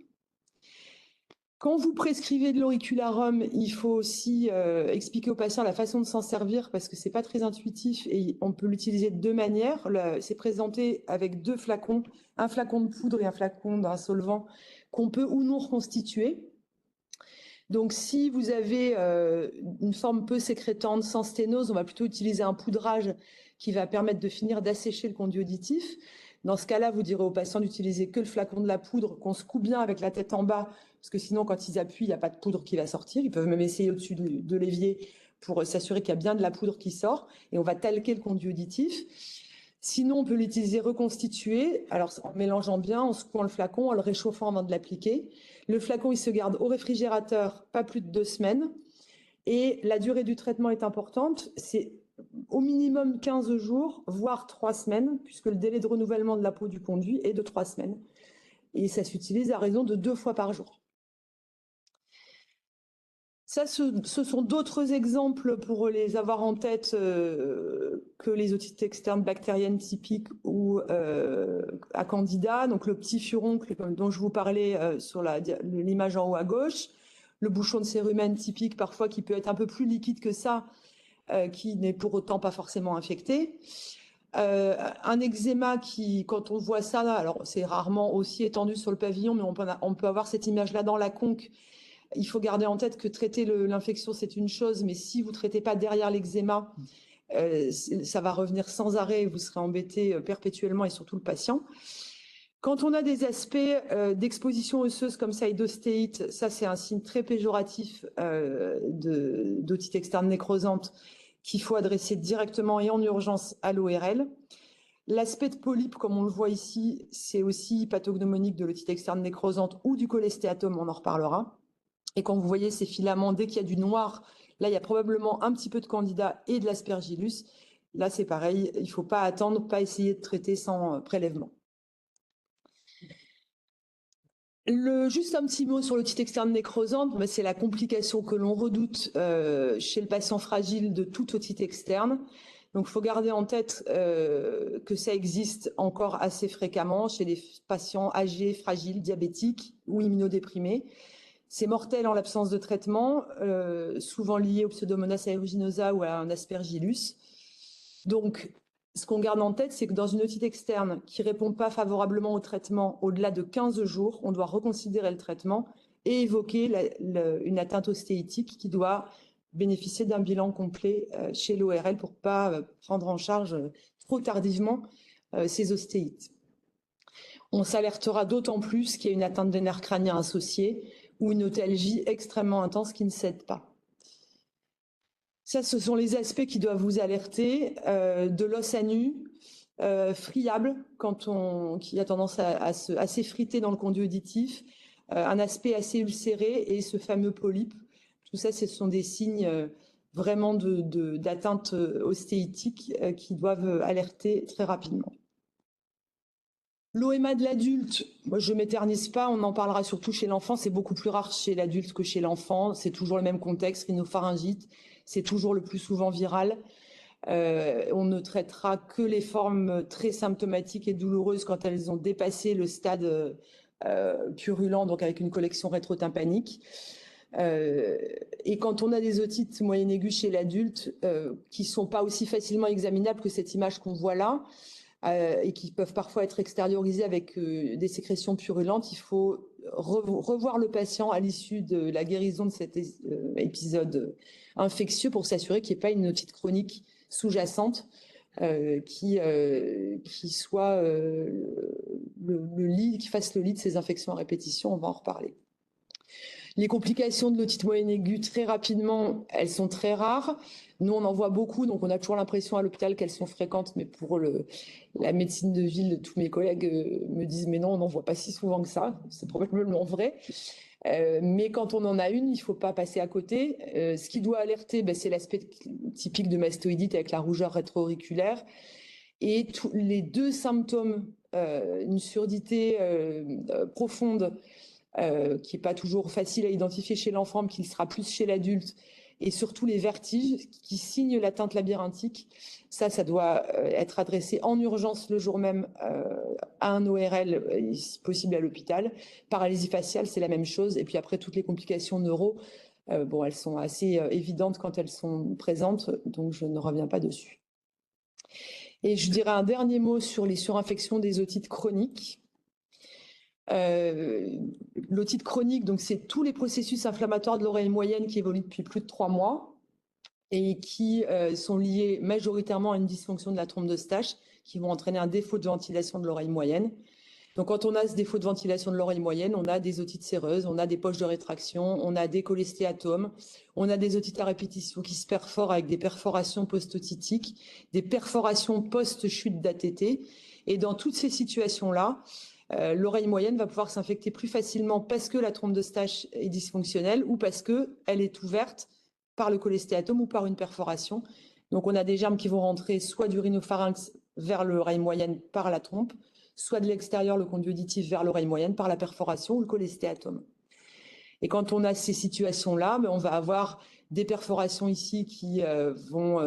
Quand vous prescrivez de l'auricularum, il faut aussi expliquer au patient la façon de s'en servir parce que c'est pas très intuitif et on peut l'utiliser de deux manières. C'est présenté avec 2 flacons, un flacon de poudre et un flacon d'un solvant qu'on peut ou non reconstituer. Donc, si vous avez une forme peu sécrétante, sans sténose, on va plutôt utiliser un poudrage qui va permettre de finir d'assécher le conduit auditif. Dans ce cas-là, vous direz au patient d'utiliser que le flacon de la poudre, qu'on secoue bien avec la tête en bas, parce que sinon, quand ils appuient, il n'y a pas de poudre qui va sortir. Ils peuvent même essayer au-dessus de l'évier pour s'assurer qu'il y a bien de la poudre qui sort. Et on va talquer le conduit auditif. Sinon, on peut l'utiliser reconstitué, alors en mélangeant bien, en secouant le flacon, en le réchauffant avant de l'appliquer. Le flacon, il se garde au réfrigérateur pas plus de 2 semaines. Et la durée du traitement est importante, c'est au minimum 15 jours, voire 3 semaines, puisque le délai de renouvellement de la peau du conduit est de 3 semaines. Et ça s'utilise à raison de 2 fois par jour. Ça, ce sont d'autres exemples pour les avoir en tête que les otites externes bactériennes typiques ou à candida. Donc le petit furoncle dont je vous parlais sur l'image en haut à gauche, le bouchon de cérumen typique parfois qui peut être un peu plus liquide que ça, qui n'est pour autant pas forcément infecté. Un eczéma qui, quand on voit ça, alors c'est rarement aussi étendu sur le pavillon, mais on peut avoir cette image-là dans la conque. Il faut garder en tête que traiter l'infection, c'est une chose, mais si vous ne traitez pas derrière l'eczéma, ça va revenir sans arrêt et vous serez embêté perpétuellement et surtout le patient. Quand on a des aspects d'exposition osseuse comme ça et d'ostéite, ça c'est un signe très péjoratif d'otite externe nécrosante qu'il faut adresser directement et en urgence à l'ORL. L'aspect de polype, comme on le voit ici, c'est aussi pathognomonique de l'otite externe nécrosante ou du cholestéatome, on en reparlera. Et quand vous voyez ces filaments, dès qu'il y a du noir, là, il y a probablement un petit peu de candida et de l'aspergillus. Là, c'est pareil, il ne faut pas attendre, pas essayer de traiter sans prélèvement. Juste un petit mot sur l'otite externe nécrosante, c'est la complication que l'on redoute chez le patient fragile de toute otite externe. Donc, il faut garder en tête que ça existe encore assez fréquemment chez les patients âgés, fragiles, diabétiques ou immunodéprimés. C'est mortel en l'absence de traitement, souvent lié au Pseudomonas aeruginosa ou à un aspergillus. Donc, ce qu'on garde en tête, c'est que dans une otite externe qui ne répond pas favorablement au traitement au-delà de 15 jours, on doit reconsidérer le traitement et évoquer une atteinte ostéitique qui doit bénéficier d'un bilan complet chez l'ORL pour ne pas prendre en charge trop tardivement ces ostéites. On s'alertera d'autant plus qu'il y a une atteinte des nerfs crâniens associée ou une otalgie extrêmement intense qui ne cède pas. Ça, ce sont les aspects qui doivent vous alerter. De l'os à nu, friable, qui a tendance à s'effriter dans le conduit auditif, un aspect assez ulcéré et ce fameux polype. Tout ça, ce sont des signes vraiment d'atteinte ostéitique qui doivent alerter très rapidement. L'OMA de l'adulte, moi je ne m'éternise pas, on en parlera surtout chez l'enfant, c'est beaucoup plus rare chez l'adulte que chez l'enfant, c'est toujours le même contexte, rhinopharyngite, c'est toujours le plus souvent viral. On ne traitera que les formes très symptomatiques et douloureuses quand elles ont dépassé le stade purulent, donc avec une collection rétrotympanique. Et quand on a des otites moyennes aiguës chez l'adulte qui ne sont pas aussi facilement examinables que cette image qu'on voit là, et qui peuvent parfois être extériorisées avec des sécrétions purulentes, il faut revoir le patient à l'issue de la guérison de cet épisode infectieux pour s'assurer qu'il n'y ait pas une otite chronique sous-jacente qui soit qui fasse le lit de ces infections à répétition. On va en reparler. Les complications de l'otite moyenne aiguë, très rapidement, elles sont très rares. Nous, on en voit beaucoup, donc on a toujours l'impression à l'hôpital qu'elles sont fréquentes, mais pour la médecine de ville, tous mes collègues me disent « mais non, on n'en voit pas si souvent que ça ». C'est probablement vrai. Mais quand on en a une, il ne faut pas passer à côté. Ce qui doit alerter, c'est l'aspect typique de mastoïdite avec la rougeur rétro-auriculaire. Et les deux symptômes, une surdité profonde, qui n'est pas toujours facile à identifier chez l'enfant, mais qui sera plus chez l'adulte, et surtout les vertiges qui signent l'atteinte labyrinthique. Ça doit être adressé en urgence le jour même à un ORL, si possible à l'hôpital. Paralysie faciale, c'est la même chose. Et puis après, toutes les complications neuro, elles sont assez évidentes quand elles sont présentes, donc je ne reviens pas dessus. Et je dirais un dernier mot sur les surinfections des otites chroniques. L'otite chronique, donc c'est tous les processus inflammatoires de l'oreille moyenne qui évoluent depuis plus de 3 mois et qui sont liés majoritairement à une dysfonction de la trompe d'Eustache qui vont entraîner un défaut de ventilation de l'oreille moyenne. Donc quand on a ce défaut de ventilation de l'oreille moyenne, on a des otites séreuses, on a des poches de rétraction, on a des cholestéatomes, on a des otites à répétition qui se perforent avec des perforations post-otitiques, des perforations post-chute d'ATT. Et dans toutes ces situations-là, l'oreille moyenne va pouvoir s'infecter plus facilement parce que la trompe d'Eustache est dysfonctionnelle ou parce qu'elle est ouverte par le cholestéatome ou par une perforation. Donc on a des germes qui vont rentrer soit du rhinopharynx vers l'oreille moyenne par la trompe, soit de l'extérieur, le conduit auditif vers l'oreille moyenne par la perforation ou le cholestéatome. Et quand on a ces situations-là, on va avoir des perforations ici qui vont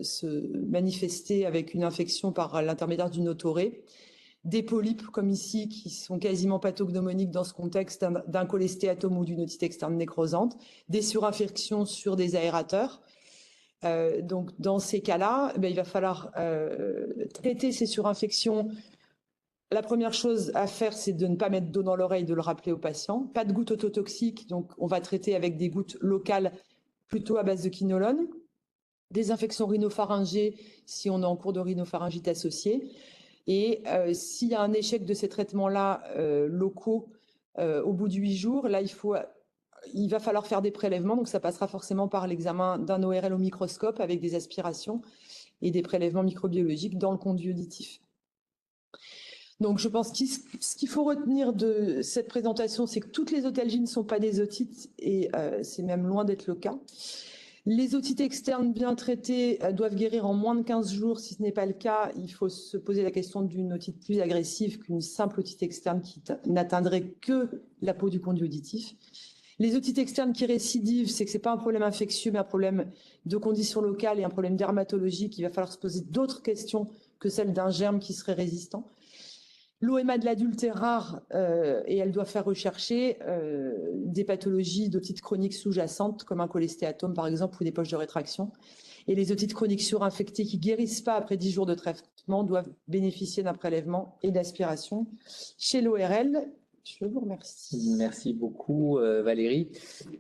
se manifester avec une infection par l'intermédiaire d'une otorée, des polypes comme ici qui sont quasiment pathognomoniques dans ce contexte d'un cholestéatome ou d'une otite externe nécrosante, des surinfections sur des aérateurs. Donc dans ces cas-là, il va falloir traiter ces surinfections. La première chose à faire, c'est de ne pas mettre d'eau dans l'oreille, de le rappeler au patient. Pas de gouttes ototoxiques, donc on va traiter avec des gouttes locales plutôt à base de quinolone. Des infections rhinopharyngées si on est en cours de rhinopharyngite associée. Et s'il y a un échec de ces traitements-là locaux au bout de 8 jours, là, il va falloir faire des prélèvements. Donc, ça passera forcément par l'examen d'un ORL au microscope avec des aspirations et des prélèvements microbiologiques dans le conduit auditif. Donc, je pense que ce qu'il faut retenir de cette présentation, c'est que toutes les otalgies ne sont pas des otites et c'est même loin d'être le cas. Les otites externes bien traitées doivent guérir en moins de 15 jours. Si ce n'est pas le cas, il faut se poser la question d'une otite plus agressive qu'une simple otite externe qui n'atteindrait que la peau du conduit auditif. Les otites externes qui récidivent, c'est que ce n'est pas un problème infectieux, mais un problème de conditions locales et un problème dermatologique. Il va falloir se poser d'autres questions que celles d'un germe qui serait résistant. L'OMA de l'adulte est rare et elle doit faire rechercher des pathologies d'otites chroniques sous-jacentes comme un cholestéatome par exemple ou des poches de rétraction. Et les otites chroniques surinfectées qui guérissent pas après 10 jours de traitement doivent bénéficier d'un prélèvement et d'aspiration chez l'ORL. Je vous remercie. Merci beaucoup Valérie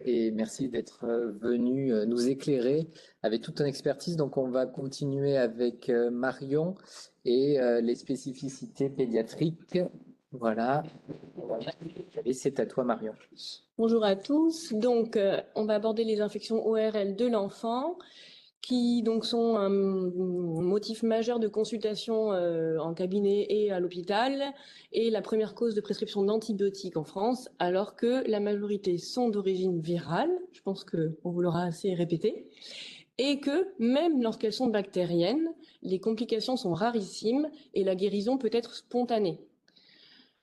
et merci d'être venue nous éclairer avec toute ton expertise. Donc on va continuer avec Marion et les spécificités pédiatriques. Voilà. Et c'est à toi Marion. Bonjour à tous. Donc on va aborder les infections ORL de l'enfant, qui donc sont un motif majeur de consultation en cabinet et à l'hôpital, et la première cause de prescription d'antibiotiques en France, alors que la majorité sont d'origine virale, je pense qu'on vous l'aura assez répété, et que même lorsqu'elles sont bactériennes, les complications sont rarissimes et la guérison peut être spontanée.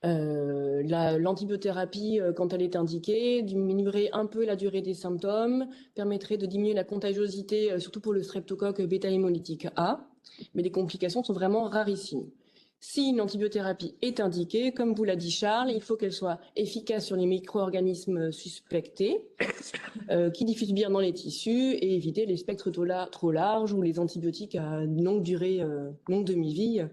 L'antibiothérapie, quand elle est indiquée, diminuerait un peu la durée des symptômes, permettrait de diminuer la contagiosité, surtout pour le streptocoque bêta-hémolytique A, mais les complications sont vraiment rarissimes. Si une antibiothérapie est indiquée, comme vous l'a dit Charles, il faut qu'elle soit efficace sur les micro-organismes suspectés, qui diffusent bien dans les tissus, et éviter les spectres trop larges ou les antibiotiques à longue durée, longue demi-vie,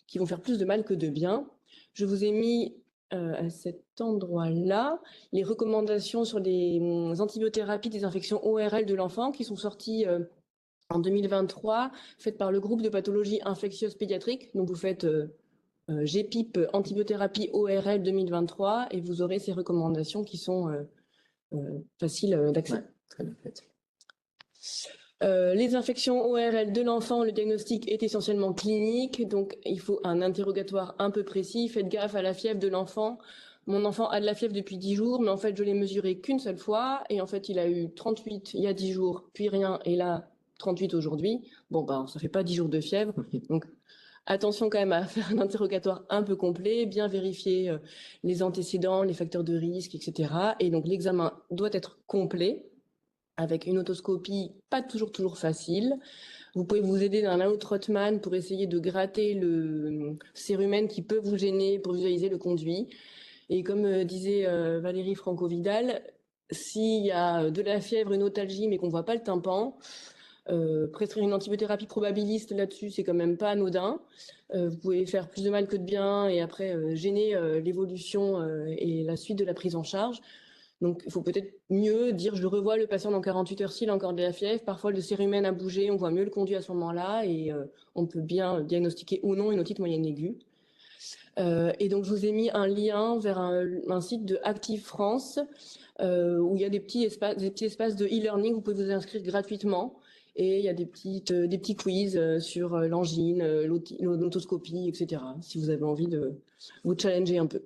qui vont faire plus de mal que de bien. Je vous ai mis à cet endroit-là les recommandations sur les antibiothérapies des infections ORL de l'enfant qui sont sorties en 2023, faite par le groupe de pathologie infectieuse pédiatrique. Donc vous faites GPIP antibiothérapie ORL 2023 et vous aurez ces recommandations qui sont faciles d'accès. Ouais, très bien fait. Les infections ORL de l'enfant, le diagnostic est essentiellement clinique, donc il faut un interrogatoire un peu précis. Faites gaffe à la fièvre de l'enfant. Mon enfant a de la fièvre depuis 10 jours, mais en fait, je l'ai mesuré qu'une seule fois, et en fait, il a eu 38 il y a 10 jours, puis rien, et là, 38 aujourd'hui. Bon, ben, ça fait pas 10 jours de fièvre. Donc, attention quand même à faire un interrogatoire un peu complet, bien vérifier les antécédents, les facteurs de risque, etc. Et donc, l'examen doit être complet, avec une otoscopie pas toujours facile. Vous pouvez vous aider d'un Laut-Rothman pour essayer de gratter le cérumen qui peut vous gêner pour visualiser le conduit. Et comme disait Valérie Franco-Vidal, s'il y a de la fièvre, une otalgie, mais qu'on ne voit pas le tympan, prescrire une antibiothérapie probabiliste là-dessus, c'est quand même pas anodin. Vous pouvez faire plus de mal que de bien et après gêner l'évolution et la suite de la prise en charge. Donc, il faut peut-être mieux dire, je revois le patient dans 48 heures s'il a encore de la fièvre. Parfois, le cérumen a bougé, on voit mieux le conduit à ce moment-là et on peut bien diagnostiquer ou non une otite moyenne aiguë. Et donc, je vous ai mis un lien vers un site de Active France où il y a des petits espaces de e-learning. Vous pouvez vous inscrire gratuitement. Et il y a des petits quiz sur l'angine, l'otoscopie, etc. si vous avez envie de vous challenger un peu.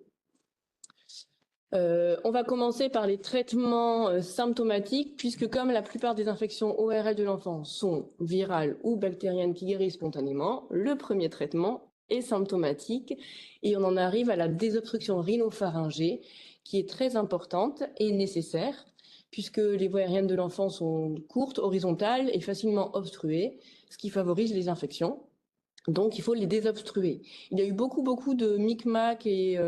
On va commencer par les traitements symptomatiques, puisque comme la plupart des infections ORL de l'enfant sont virales ou bactériennes qui guérissent spontanément, le premier traitement est symptomatique et on en arrive à la désobstruction rhinopharyngée, qui est très importante et nécessaire, puisque les voies aériennes de l'enfant sont courtes, horizontales et facilement obstruées, ce qui favorise les infections. Donc, il faut les désobstruer. Il y a eu beaucoup de micmac et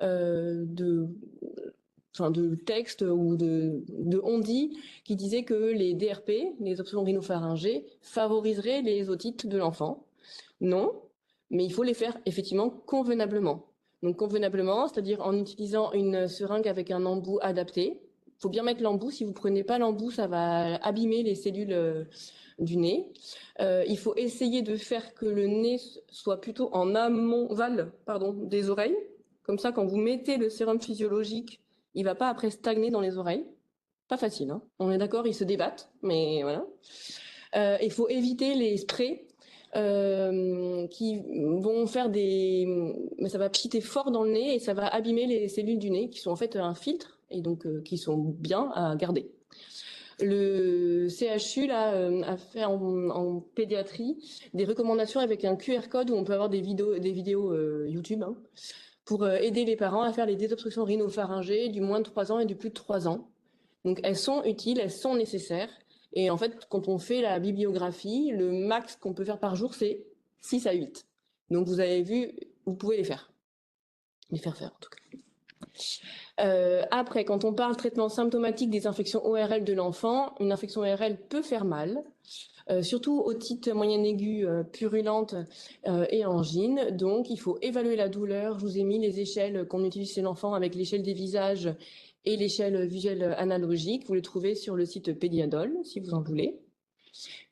de textes ou de on-dit qui disaient que les DRP, les obstructions rhinopharyngées, favoriseraient les otites de l'enfant. Non, mais il faut les faire effectivement convenablement. Donc convenablement, c'est-à-dire en utilisant une seringue avec un embout adapté. Il faut bien mettre l'embout. Si vous prenez pas l'embout, ça va abîmer les cellules du nez. Il faut essayer de faire que le nez soit plutôt en aval des oreilles. Comme ça, quand vous mettez le sérum physiologique, il va pas après stagner dans les oreilles. Pas facile, hein. On est d'accord, ils se débattent, mais voilà. Il faut éviter les sprays qui vont faire mais ça va piter fort dans le nez et ça va abîmer les cellules du nez qui sont en fait un filtre et donc qui sont bien à garder. Le CHU là, a fait en pédiatrie des recommandations avec un QR code où on peut avoir des vidéos YouTube hein, pour aider les parents à faire les désobstructions rhinopharyngées du moins de 3 ans et du plus de 3 ans. Donc elles sont utiles, elles sont nécessaires. Et en fait, quand on fait la bibliographie, le max qu'on peut faire par jour, c'est 6 à 8. Donc vous avez vu, vous pouvez les faire. Les faire en tout cas. Après, quand on parle traitement symptomatique des infections ORL de l'enfant, une infection ORL peut faire mal, surtout otite moyenne aiguë purulente et angine. Donc, il faut évaluer la douleur. Je vous ai mis les échelles qu'on utilise chez l'enfant avec l'échelle des visages et l'échelle visuelle analogique. Vous les trouvez sur le site Pédiadol, si vous en voulez.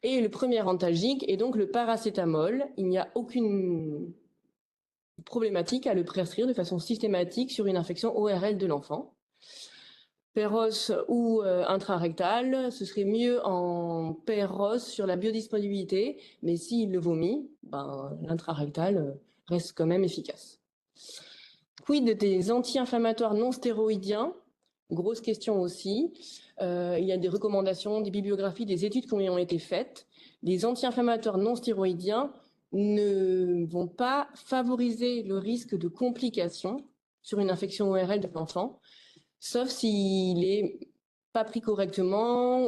Et le premier antalgique est donc le paracétamol. Il n'y a aucune problématique à le prescrire de façon systématique sur une infection ORL de l'enfant. Péros ou intrarectal, ce serait mieux en péros sur la biodisponibilité, mais s'il le vomit, l'intrarectal reste quand même efficace. Quid des anti-inflammatoires non stéroïdiens? Grosse question aussi. Il y a des recommandations, des bibliographies, des études qui ont été faites. Les anti-inflammatoires non stéroïdiens ne vont pas favoriser le risque de complications sur une infection ORL de l'enfant, sauf s'il est pas pris correctement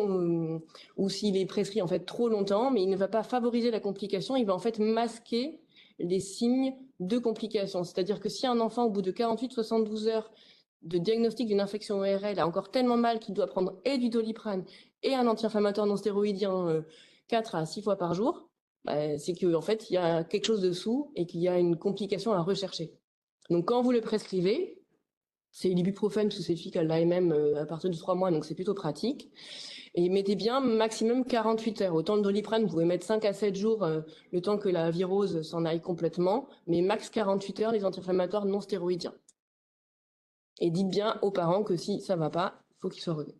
ou s'il est prescrit en fait trop longtemps, mais il ne va pas favoriser la complication, il va en fait masquer les signes de complication. C'est-à-dire que si un enfant, au bout de 48-72 heures de diagnostic d'une infection ORL, a encore tellement mal qu'il doit prendre et du Doliprane et un anti-inflammatoire non stéroïdien 4 à 6 fois par jour, c'est qu'en fait, il y a quelque chose dessous et qu'il y a une complication à rechercher. Donc, quand vous le prescrivez, c'est l'ibuprofène, parce que c'est efficace à l'AMM à partir de 3 mois, donc c'est plutôt pratique. Et mettez bien maximum 48 heures. Autant le Doliprane, vous pouvez mettre 5 à 7 jours, le temps que la virose s'en aille complètement, mais max 48 heures les anti-inflammatoires non stéroïdiens. Et dites bien aux parents que si ça va pas, il faut qu'ils soient revus.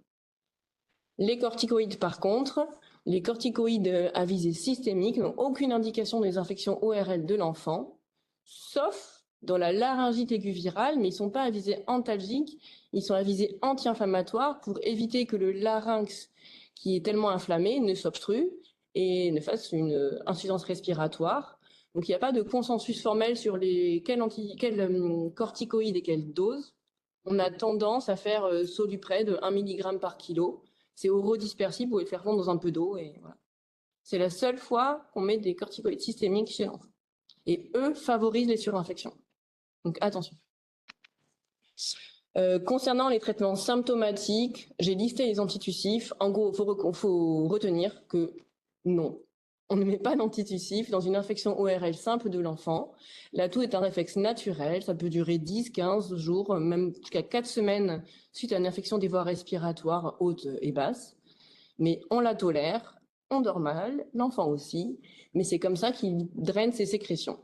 Les corticoïdes, par contre, les corticoïdes à visée systémique n'ont aucune indication des infections ORL de l'enfant, sauf dans la laryngite aiguë virale, mais ils ne sont pas à visée antalgique, ils sont à visée anti-inflammatoire pour éviter que le larynx, qui est tellement inflammé, ne s'obstrue et ne fasse une insuffisance respiratoire. Donc il n'y a pas de consensus formel sur quels corticoïdes et quelle dose. On a tendance à faire Solupré de 1 mg par kilo. C'est orodispersible, vous pouvez le faire fondre dans un peu d'eau et voilà. C'est la seule fois qu'on met des corticoïdes systémiques chez l'enfant. Et eux favorisent les surinfections. Donc attention. Concernant les traitements symptomatiques, j'ai listé les antitussifs. En gros, il faut retenir que non, on ne met pas d'antitussif dans une infection ORL simple de l'enfant. La toux est un réflexe naturel, ça peut durer 10, 15 jours, même jusqu'à 4 semaines suite à une infection des voies respiratoires hautes et basses. Mais on la tolère, on dort mal, l'enfant aussi, mais c'est comme ça qu'il draine ses sécrétions.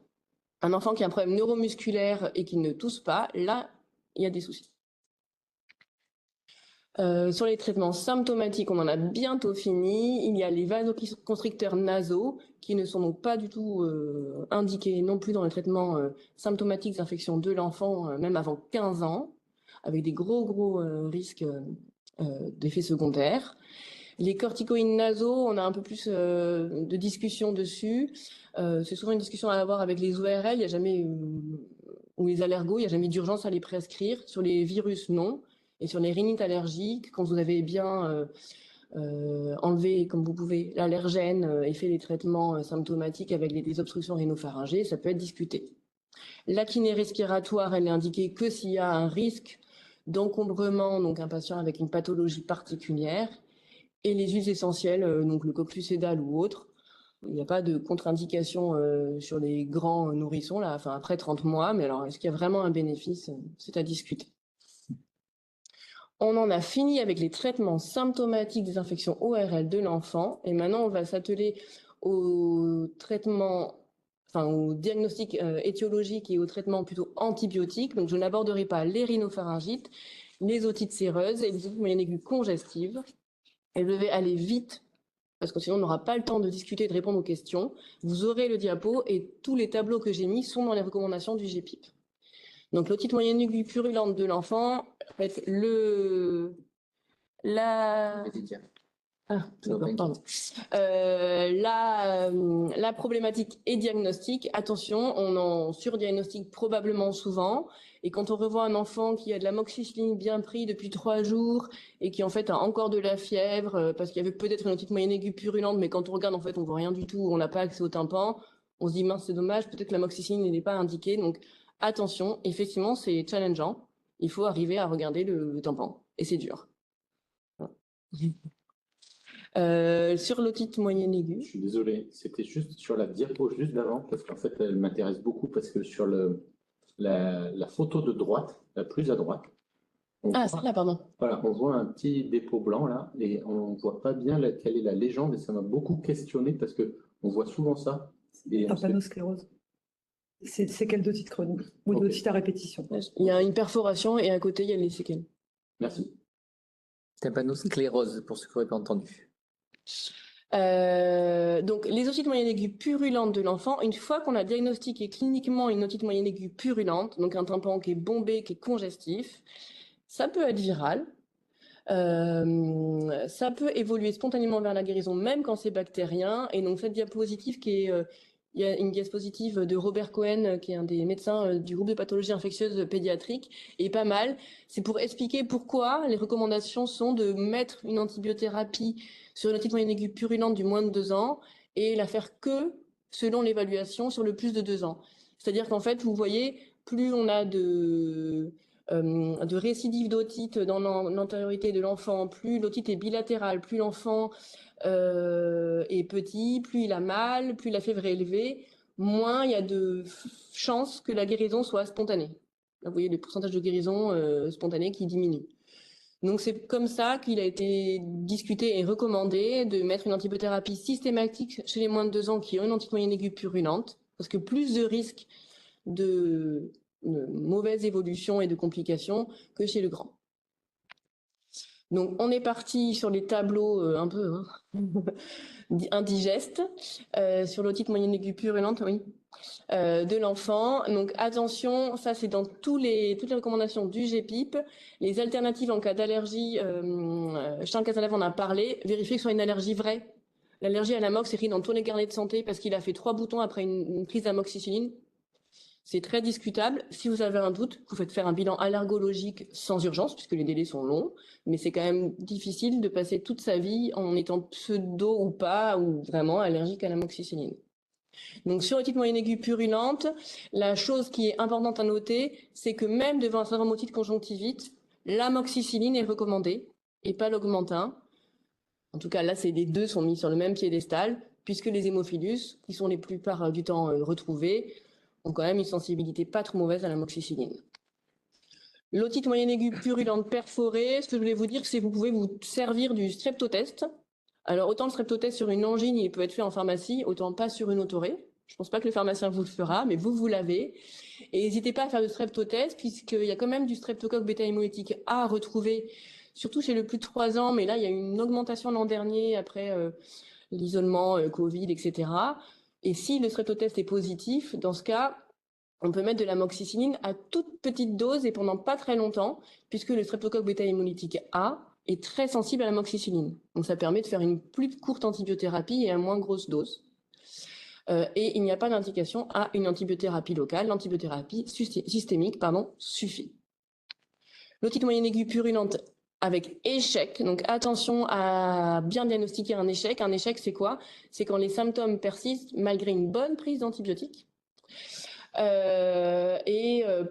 Un enfant qui a un problème neuromusculaire et qui ne tousse pas, là, il y a des soucis. Sur les traitements symptomatiques, on en a bientôt fini. Il y a les vasoconstricteurs nasaux qui ne sont donc pas du tout indiqués non plus dans le traitement symptomatique d'infection de l'enfant, même avant 15 ans, avec des gros risques d'effets secondaires. Les corticoïdes nasaux, on a un peu plus de discussion dessus. C'est souvent une discussion à avoir avec les ORL, il y a jamais ou les allergos, il n'y a jamais d'urgence à les prescrire. Sur les virus, non. Et sur les rhinites allergiques, quand vous avez bien enlevé, comme vous pouvez, l'allergène et fait les traitements symptomatiques avec des obstructions rhinopharyngées, ça peut être discuté. La kiné respiratoire, elle n'est indiquée que s'il y a un risque d'encombrement, donc un patient avec une pathologie particulière. Et les huiles essentielles, donc le coccus sédal ou autre, il n'y a pas de contre-indication sur les grands nourrissons, là, enfin après 30 mois, mais alors est-ce qu'il y a vraiment un bénéfice? C'est à discuter. On en a fini avec les traitements symptomatiques des infections ORL de l'enfant, et maintenant on va s'atteler au traitement, enfin au diagnostic étiologique et au traitement plutôt antibiotique. Donc je n'aborderai pas les rhinopharyngites, les otites séreuses et les otites moyennes aiguës congestives. Et je vais aller vite, parce que sinon on n'aura pas le temps de discuter et de répondre aux questions. Vous aurez le diapo et tous les tableaux que j'ai mis sont dans les recommandations du GPIP. Donc l'otite moyenne aiguë purulente de l'enfant, en fait, la problématique est diagnostique. Attention, on en surdiagnostique probablement souvent. Et quand on revoit un enfant qui a de l'amoxicilline bien pris depuis 3 jours et qui en fait a encore de la fièvre parce qu'il y avait peut-être une otite moyenne aiguë purulente, mais quand on regarde en fait on voit rien du tout, on n'a pas accès au tympan, on se dit mince c'est dommage, peut-être que l'amoxicilline n'est pas indiquée. Donc attention, effectivement c'est challengeant. Il faut arriver à regarder le tympan et c'est dur. Sur l'otite moyenne aiguë. Je suis désolé, c'était juste sur la diapo juste d'avant, parce qu'en fait, elle m'intéresse beaucoup, parce que sur la photo de droite, la plus à droite, celle-là, pardon. Voilà, on voit un petit dépôt blanc là, et on ne voit pas bien quelle est la légende, et ça m'a beaucoup questionné, parce qu'on voit souvent ça. Tympanosclérose. C'est quelle d'otite chronique ou d'otite à répétition? Il y a une perforation et à côté, il y a les séquelles. Merci. Tympanosclérose, pour ceux qui n'auraient pas entendu. Donc, les otites moyennes aiguës purulentes de l'enfant, une fois qu'on a diagnostiqué cliniquement une otite moyenne aiguë purulente, donc un tympan qui est bombé, qui est congestif, ça peut être viral. Ça peut évoluer spontanément vers la guérison, même quand c'est bactérien. Et donc, cette diapositive qui est... il y a une diapositive de Robert Cohen, qui est un des médecins du groupe de pathologie infectieuse pédiatrique, et pas mal. C'est pour expliquer pourquoi les recommandations sont de mettre une antibiothérapie sur une otite moyenne aiguë purulente du moins de 2 ans et la faire que selon l'évaluation sur le plus de 2 ans. C'est-à-dire qu'en fait, vous voyez, plus on a de récidives d'otite dans l'antériorité de l'enfant, plus l'otite est bilatérale, plus l'enfant est petit, plus il a mal, plus la fièvre est élevée, moins il y a de chances que la guérison soit spontanée. Là, vous voyez le pourcentage de guérison spontanée qui diminue. Donc c'est comme ça qu'il a été discuté et recommandé de mettre une antibiothérapie systématique chez les moins de 2 ans qui ont une otite moyenne aiguë purulente, parce que plus de risques de mauvaise évolution et de complications que chez le grand. Donc on est parti sur les tableaux un peu indigestes, sur l'otite moyenne aiguë purulente, oui, de l'enfant. Donc attention, ça c'est dans toutes les recommandations du GPIP. Les alternatives en cas d'allergie, Charles Cazenave en a parlé, vérifiez que ce soit une allergie vraie. L'allergie à l'amox est écrite dans tous les carnets de santé parce qu'il a fait 3 boutons après une prise d'amoxicilline. C'est très discutable. Si vous avez un doute, vous faites faire un bilan allergologique sans urgence, puisque les délais sont longs, mais c'est quand même difficile de passer toute sa vie en étant pseudo ou pas, ou vraiment allergique à l'amoxicilline. Donc sur l'otite moyenne aiguë purulente, la chose qui est importante à noter, c'est que même devant un syndrome otite conjonctivite, l'amoxicilline est recommandée, et pas l'augmentin. En tout cas, là, les deux sont mis sur le même piédestal, puisque les hémophilus, qui sont les plupart du temps retrouvés, ont quand même une sensibilité pas trop mauvaise à l'amoxicilline. L'otite moyenne aiguë purulente perforée, ce que je voulais vous dire, c'est que vous pouvez vous servir du streptotest. Alors, autant le streptotest sur une angine, il peut être fait en pharmacie, autant pas sur une autorée. Je pense pas que le pharmacien vous le fera, mais vous l'avez. Et n'hésitez pas à faire le streptotest, puisqu'il y a quand même du streptocoque bêta-hémolytique A à retrouver, surtout chez le plus de 3 ans, mais là, il y a eu une augmentation l'an dernier après l'isolement, Covid, etc. Et si le streptotest est positif, dans ce cas, on peut mettre de l'amoxicilline à toute petite dose et pendant pas très longtemps, puisque le streptocoque bêta-hémolytique A est très sensible à l'amoxicilline. Donc ça permet de faire une plus courte antibiothérapie et à moins grosse dose. Et il n'y a pas d'indication à une antibiothérapie locale. L'antibiothérapie systémique, suffit. L'otite moyenne aiguë purulente avec échec. Donc attention à bien diagnostiquer un échec. Un échec, c'est quoi? C'est quand les symptômes persistent malgré une bonne prise d'antibiotiques.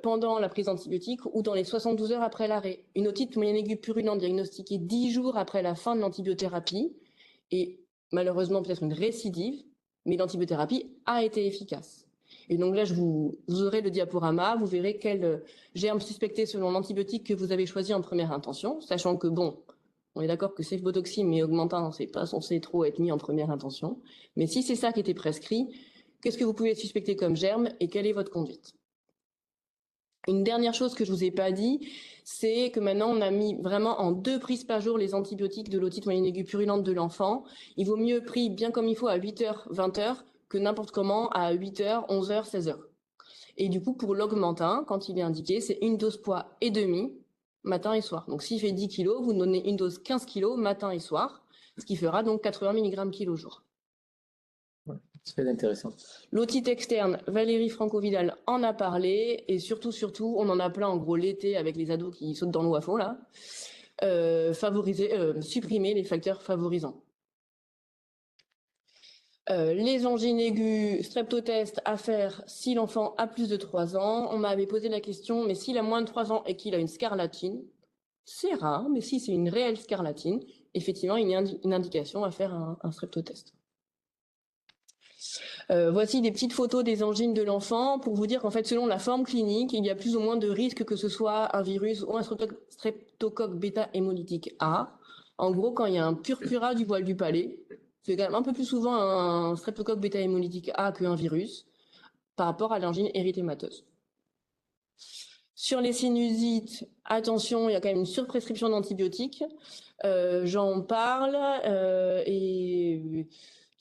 Pendant la prise d'antibiotiques ou dans les 72 heures après l'arrêt. Une otite moyenne aiguë purulente diagnostiquée 10 jours après la fin de l'antibiothérapie et malheureusement peut-être une récidive, mais l'antibiothérapie a été efficace. Et donc là, vous aurez le diaporama, vous verrez quel germe suspecté selon l'antibiotique que vous avez choisi en première intention, sachant que bon, on est d'accord que cefbotoxime et augmentin, c'est pas censé trop être mis en première intention, mais si c'est ça qui était prescrit, qu'est-ce que vous pouvez suspecter comme germe et quelle est votre conduite? Une dernière chose que je vous ai pas dit, c'est que maintenant on a mis vraiment en 2 prises par jour les antibiotiques de l'otite moyenne aiguë purulente de l'enfant. Il vaut mieux pris bien comme il faut à 8h, 20h que n'importe comment à 8h, 11h, 16h. Et du coup, pour l'augmentin, quand il est indiqué, c'est une dose poids et demi, matin et soir. Donc s'il fait 10 kg, vous donnez une dose 15 kg matin et soir, ce qui fera donc 80 mg kg jour. C'est très intéressant. L'otite externe, Valérie Franco-Vidal en a parlé, et surtout, on en a plein en gros l'été avec les ados qui sautent dans l'eau à fond là. Supprimer les facteurs favorisants. Les angines aiguës, streptotest à faire si l'enfant a plus de 3 ans. On m'avait posé la question, mais s'il a moins de 3 ans et qu'il a une scarlatine, c'est rare, mais si c'est une réelle scarlatine, effectivement, il y a une indication à faire un streptotest. Voici des petites photos des angines de l'enfant pour vous dire qu'en fait, selon la forme clinique, il y a plus ou moins de risques que ce soit un virus ou un streptocoque bêta-hémolytique A. En gros, quand il y a un purpura du voile du palais, c'est quand même un peu plus souvent un streptocoque bêta-hémolytique A qu'un virus par rapport à l'angine érythémateuse. Sur les sinusites, attention, il y a quand même une surprescription d'antibiotiques. J'en parle et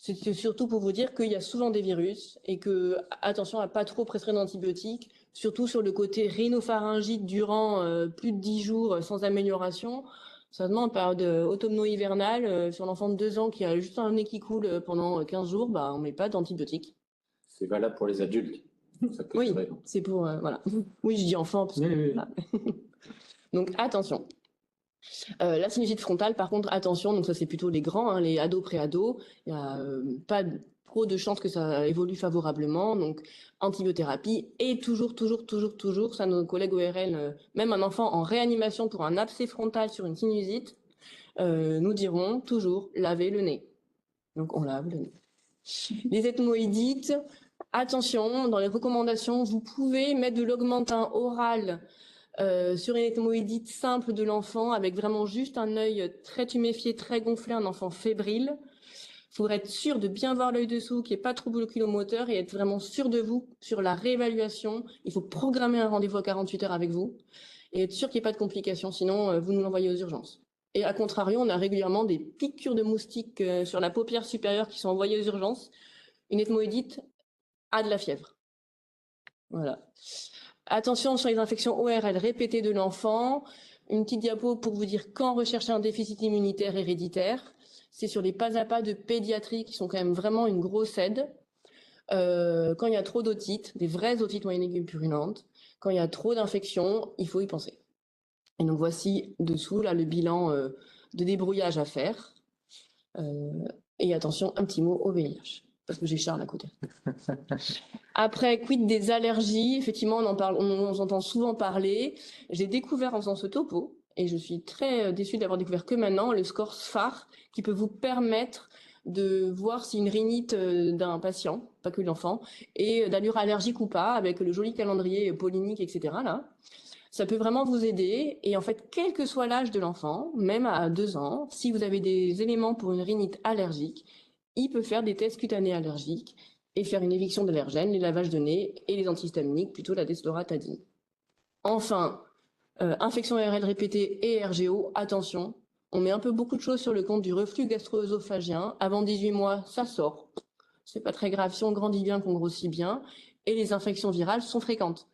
c'est surtout pour vous dire qu'il y a souvent des virus et que attention à pas trop prescrire d'antibiotiques, surtout sur le côté rhinopharyngite durant plus de 10 jours sans amélioration. Seulement en période automno-hivernale, sur l'enfant de 2 ans qui a juste un nez qui coule pendant 15 jours, on met pas d'antibiotiques. C'est valable pour les adultes. Ça peut Oui, durer. c'est pour voilà. Oui, je dis enfant parce que Oui. voilà. Donc attention. La sinusite frontale, par contre, attention, donc ça c'est plutôt les grands, les ados, pré-ados, il n'y a pas trop de chances que ça évolue favorablement, donc antibiothérapie, et toujours, ça nos collègues ORL, même un enfant en réanimation pour un abcès frontal sur une sinusite, nous diront toujours laver le nez. Donc on lave le nez. Les ethmoïdites, attention, dans les recommandations, vous pouvez mettre de l'augmentin oral Sur une hémoïdite simple de l'enfant, avec vraiment juste un œil très tuméfié, très gonflé, un enfant fébrile, il faudrait être sûr de bien voir l'œil dessous, qu'il n'y ait pas de trouble oculomoteur et être vraiment sûr de vous sur la réévaluation. Il faut programmer un rendez-vous à 48 heures avec vous et être sûr qu'il n'y ait pas de complications, sinon vous nous l'envoyez aux urgences. Et à contrario, on a régulièrement des piqûres de moustiques sur la paupière supérieure qui sont envoyées aux urgences. Une ethmoïdite a de la fièvre. Voilà. Attention sur les infections ORL répétées de l'enfant. Une petite diapo pour vous dire quand rechercher un déficit immunitaire héréditaire. C'est sur les pas à pas de pédiatrie qui sont quand même vraiment une grosse aide. Quand il y a trop d'otites, des vraies otites moyennes et purulentes, quand il y a trop d'infections, il faut y penser. Et donc voici dessous là le bilan de débrouillage à faire. Et attention, un petit mot au VIH, parce que j'ai Charles à côté. Après, quid des allergies? Effectivement, on en entend souvent parler. J'ai découvert en faisant ce topo, et je suis très déçue d'avoir découvert que maintenant, le score SPHAR, qui peut vous permettre de voir si une rhinite d'un patient, pas que de l'enfant, est d'allure allergique ou pas, avec le joli calendrier pollinique, etc. là. Ça peut vraiment vous aider. Et en fait, quel que soit l'âge de l'enfant, même à 2 ans, si vous avez des éléments pour une rhinite allergique, il peut faire des tests cutanés allergiques et faire une éviction d'allergènes, les lavages de nez et les antihistaminiques, plutôt la desloratadine. Enfin, infection ORL répétée et RGO, attention, on met un peu beaucoup de choses sur le compte du reflux gastro-œsophagien. Avant 18 mois, ça sort. C'est pas très grave si on grandit bien, qu'on grossit bien. Et les infections virales sont fréquentes.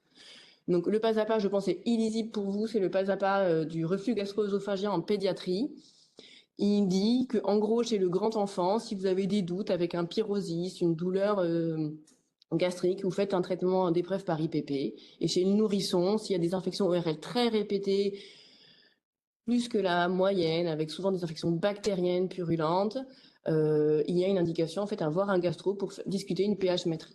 Donc le pas à pas, je pense, est illisible pour vous. C'est le pas à pas du reflux gastro-œsophagien en pédiatrie. Il dit que, en gros, chez le grand enfant, si vous avez des doutes avec un pyrosis, une douleur gastrique, vous faites un traitement d'épreuve par IPP. Et chez le nourrisson, s'il y a des infections ORL très répétées, plus que la moyenne, avec souvent des infections bactériennes purulentes, il y a une indication en fait à voir un gastro pour discuter une pH-métrie.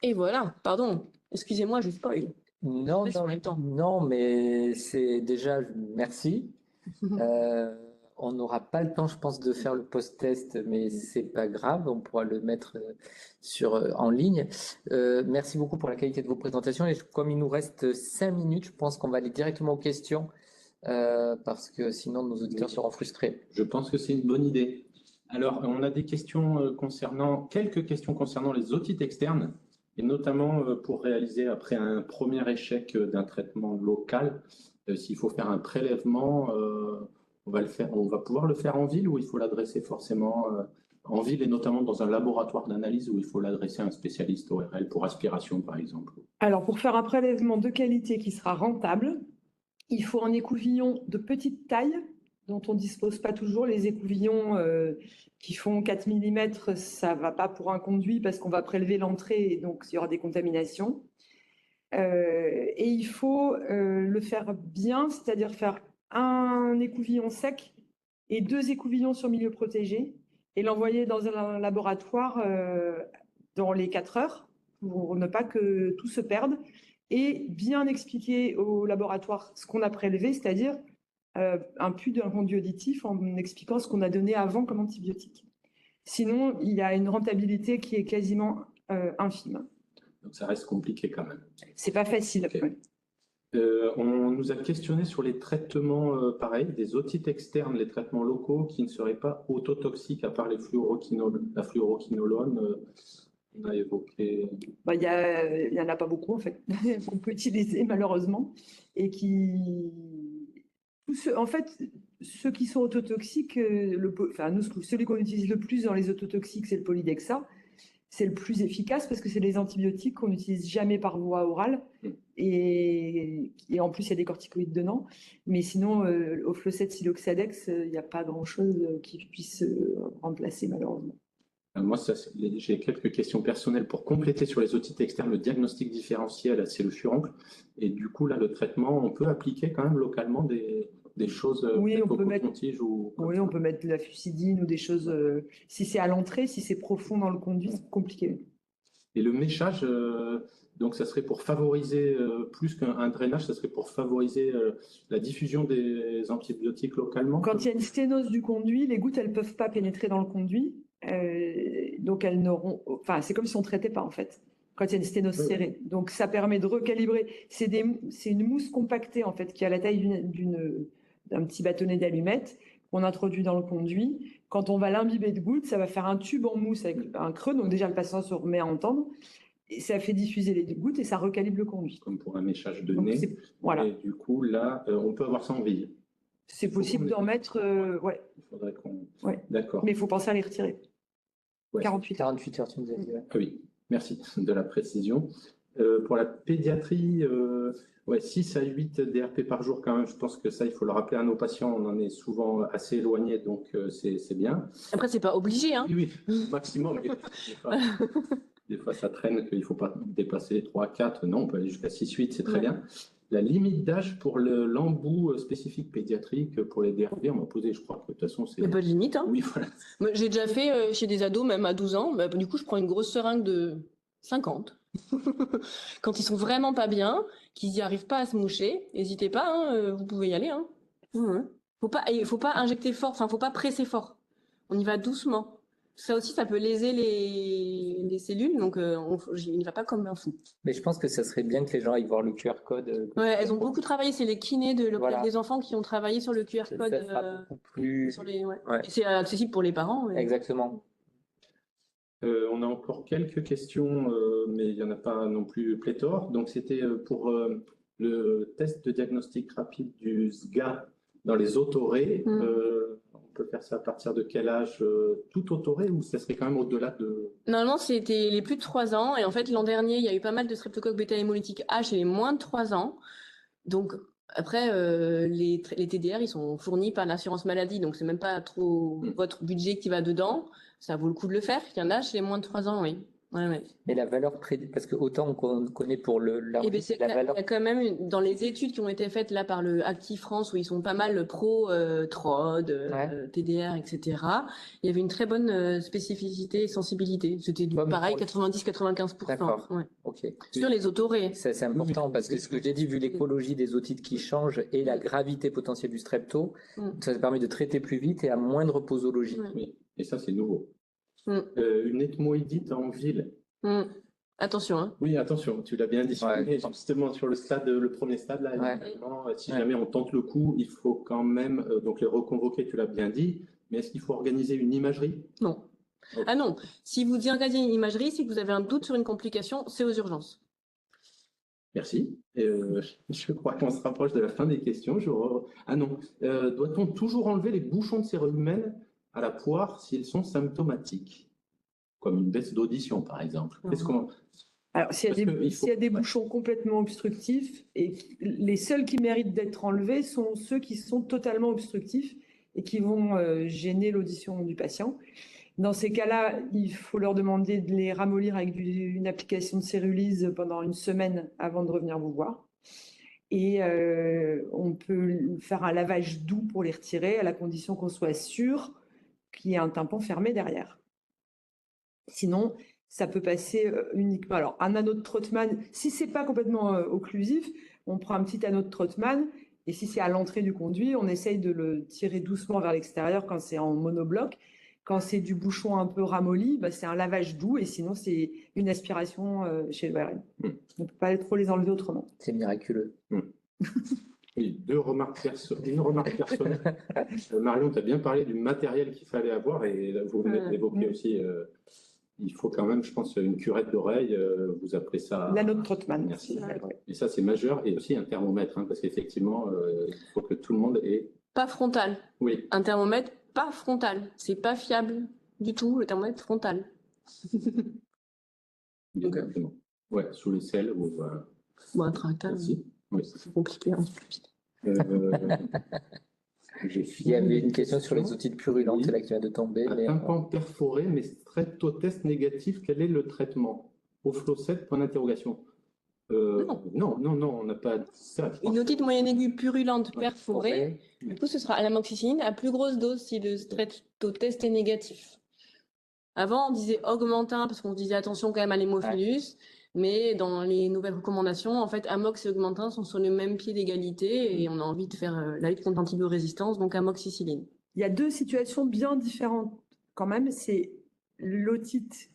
Et voilà, pardon, excusez-moi, je spoil. Non, En même temps. non, mais c'est déjà, merci. On n'aura pas le temps, je pense, de faire le post-test, mais c'est pas grave, on pourra le mettre en ligne. Merci beaucoup pour la qualité de vos présentations. Et comme il nous reste 5 minutes, je pense qu'on va aller directement aux questions, parce que sinon nos auditeurs seront frustrés. Je pense que c'est une bonne idée. Alors, on a des questions quelques questions concernant les otites externes, et notamment pour réaliser après un premier échec d'un traitement local, s'il faut faire un prélèvement, on va pouvoir le faire en ville ou il faut l'adresser forcément en ville et notamment dans un laboratoire d'analyse où il faut l'adresser à un spécialiste ORL pour aspiration, par exemple. Alors, pour faire un prélèvement de qualité qui sera rentable, il faut un écouvillon de petite taille dont on ne dispose pas toujours. Les écouvillons qui font 4 mm, ça ne va pas pour un conduit parce qu'on va prélever l'entrée et donc il y aura des contaminations. Et il faut le faire bien, c'est-à-dire faire un écouvillon sec et 2 écouvillons sur milieu protégé et l'envoyer dans un laboratoire dans les 4 heures pour ne pas que tout se perde et bien expliquer au laboratoire ce qu'on a prélevé, c'est-à-dire un PU d'un conduit auditif en expliquant ce qu'on a donné avant comme antibiotique. Sinon, il y a une rentabilité qui est quasiment infime. Donc ça reste compliqué quand même. C'est pas facile. Okay. Ouais. On nous a questionné sur les traitements, pareil, des otites externes, les traitements locaux qui ne seraient pas autotoxiques à part la fluoroquinolone. On a évoqué. Bah, il y en a pas beaucoup en fait qu'on peut utiliser malheureusement et en fait, ceux qui sont autotoxiques, celui qu'on utilise le plus dans les autotoxiques, c'est le polydexa. C'est le plus efficace parce que c'est des antibiotiques qu'on n'utilise jamais par voie orale et en plus il y a des corticoïdes dedans. Mais sinon, au Flocet Siloxadex, il n'y a pas grand-chose qui puisse remplacer malheureusement. Moi, j'ai quelques questions personnelles pour compléter sur les otites externes, le diagnostic différentiel, c'est le furoncle. Et du coup, là, le traitement, on peut appliquer quand même localement des choses. Oui, on peut mettre. On peut mettre de la fusidine ou des choses. Si c'est à l'entrée, si c'est profond dans le conduit, c'est compliqué. Et le méchage, donc, ça serait pour favoriser plus qu'un drainage, ça serait pour favoriser la diffusion des antibiotiques localement. Quand il y a une sténose du conduit, les gouttes, elles peuvent pas pénétrer dans le conduit. Donc elles n'auront, enfin c'est comme si on traitait pas en fait. quand il y a une sténose Oui. serrée. Donc, ça permet de recalibrer. C'est une mousse compactée, en fait, qui a la taille d'un petit bâtonnet d'allumettes qu'on introduit dans le conduit. Quand on va l'imbiber de gouttes, ça va faire un tube en mousse avec un creux. Donc, déjà, le patient se remet à entendre. Et ça fait diffuser les gouttes et ça recalibre le conduit. Comme pour un méchage de Donc, nez. voilà. Et du coup, là, on peut avoir ça en ville. C'est possible d'en mettre, ouais. Il faudrait qu'on... Ouais. D'accord. Mais il faut penser à les retirer. Ouais. 48 heures. 48 heures, tu nous as dit. Ouais. Ah oui, merci de la précision. Pour la pédiatrie, 6 à 8 DRP par jour quand même, je pense que ça, il faut le rappeler à nos patients, on en est souvent assez éloigné, donc c'est bien. Après, c'est pas obligé, hein. Oui, maximum. Des fois, ça traîne qu'il ne faut pas dépasser 3, 4, non, on peut aller jusqu'à 6, 8, c'est très bien. La limite d'âge pour l'embout spécifique pédiatrique, pour les DRP, on m'a posé, je crois que de toute façon, c'est... Il n'y a pas de limite, hein. Oui, voilà. Moi, j'ai déjà fait chez des ados, même à 12 ans. Bah, du coup, je prends une grosse seringue de 50. Quand ils sont vraiment pas bien, qu'ils n'y arrivent pas à se moucher, n'hésitez pas, hein, vous pouvez y aller. Hein. Faut pas injecter fort, enfin, faut pas presser fort. On y va doucement. Ça aussi, ça peut léser les cellules, donc on n'y va pas comme un fou. Mais je pense que ça serait bien que les gens aillent voir le QR code. Ouais, elles ont beaucoup travaillé, c'est les kinés de l'hôpital Voilà. des enfants qui ont travaillé sur le QR Ça code. sera beaucoup plus... Sur les, ouais. Ouais. Et c'est accessible pour les parents. Ouais. Exactement. On a encore quelques questions, mais il n'y en a pas non plus pléthore. Donc, c'était pour le test de diagnostic rapide du SGA dans les autorés. On peut faire ça à partir de quel âge? Tout autoré ou ça serait quand même au-delà de... Normalement, c'était les plus de 3 ans. Et en fait, l'an dernier, il y a eu pas mal de streptocoque bêta-hémolytique A chez les moins de 3 ans. Donc, après, les TDR, ils sont fournis par l'assurance maladie. Donc, c'est même pas trop votre budget qui va dedans. Ça vaut le coup de le faire. Il y en a chez les moins de 3 ans, oui. Ouais. Et la valeur parce que autant qu'on connaît pour la Et ben valeur. il y a quand même dans les études qui ont été faites là par le Active France où ils sont pas mal pro TROD, TDR, etc. Il y avait une très bonne spécificité et sensibilité. C'était pareil, 90-95%. D'accord. Ouais. Ok. Sur les autorés. C'est important parce que ce que j'ai dit, vu l'écologie des otites qui changent et la gravité potentielle du strepto, ça permet de traiter plus vite et à moindre posologie. Oui, et ça, c'est nouveau. Une ethmoïdite en ville. Attention, hein. Oui, attention, tu l'as bien dit. Justement, sur le premier stade, là, évidemment, si jamais on tente le coup, il faut quand même donc les reconvoquer, tu l'as bien dit, mais est-ce qu'il faut organiser une imagerie? Non. Okay. Ah non, si vous organisez une imagerie, si vous avez un doute sur une complication, c'est aux urgences. Merci. Je crois qu'on se rapproche de la fin des questions. Ah non, doit-on toujours enlever les bouchons de cérumen à la poire s'ils sont symptomatiques, comme une baisse d'audition par exemple? Alors, s'il y a des bouchons complètement obstructifs, et les seuls qui méritent d'être enlevés sont ceux qui sont totalement obstructifs et qui vont gêner l'audition du patient. Dans ces cas-là, il faut leur demander de les ramollir avec une application de cérulyse pendant 1 semaine avant de revenir vous voir. Et on peut faire un lavage doux pour les retirer à la condition qu'on soit sûr qu'il y ait un tympan fermé derrière. Sinon, ça peut passer uniquement. Alors, un anneau de Trottmann, si c'est pas complètement occlusif, on prend un petit anneau de Trottmann et si c'est à l'entrée du conduit, on essaye de le tirer doucement vers l'extérieur quand c'est en monobloc. Quand c'est du bouchon un peu ramolli, c'est un lavage doux et sinon c'est une aspiration chez l'ORL. On ne peut pas trop les enlever autrement. C'est miraculeux. Oui, une remarque personnelle. Marion, tu as bien parlé du matériel qu'il fallait avoir et là, vous venez d'évoquer aussi, il faut quand même, je pense, une curette d'oreille. Vous appelez ça... L'anneau de Trottmann. Merci. Et ça, c'est majeur. Et aussi un thermomètre, parce qu'effectivement, il faut que tout le monde ait... Pas frontal. Oui. Un thermomètre pas frontal. C'est pas fiable du tout, le thermomètre frontal. Exactement. Ouais, sous les selles ou... Bon, un tractable. Oui. C'est compliqué. Il y avait une question sur les otites purulentes, là qui vient de tomber. Un tympan perforé, mais streptotest négatif, quel est le traitement? Au flowset, point d'interrogation. Non, on n'a pas ça. Une otite moyenne aiguë purulente perforée, du coup, ce sera à l'amoxicilline à plus grosse dose si le streptotest est négatif. Avant, on disait augmentin parce qu'on disait attention quand même à l'hémophilus. Mais dans les nouvelles recommandations, en fait, amox et augmentin sont sur le même pied d'égalité et on a envie de faire la lutte contre l'antibiorésistance, donc amoxicilline. Il y a 2 situations bien différentes quand même. C'est l'otite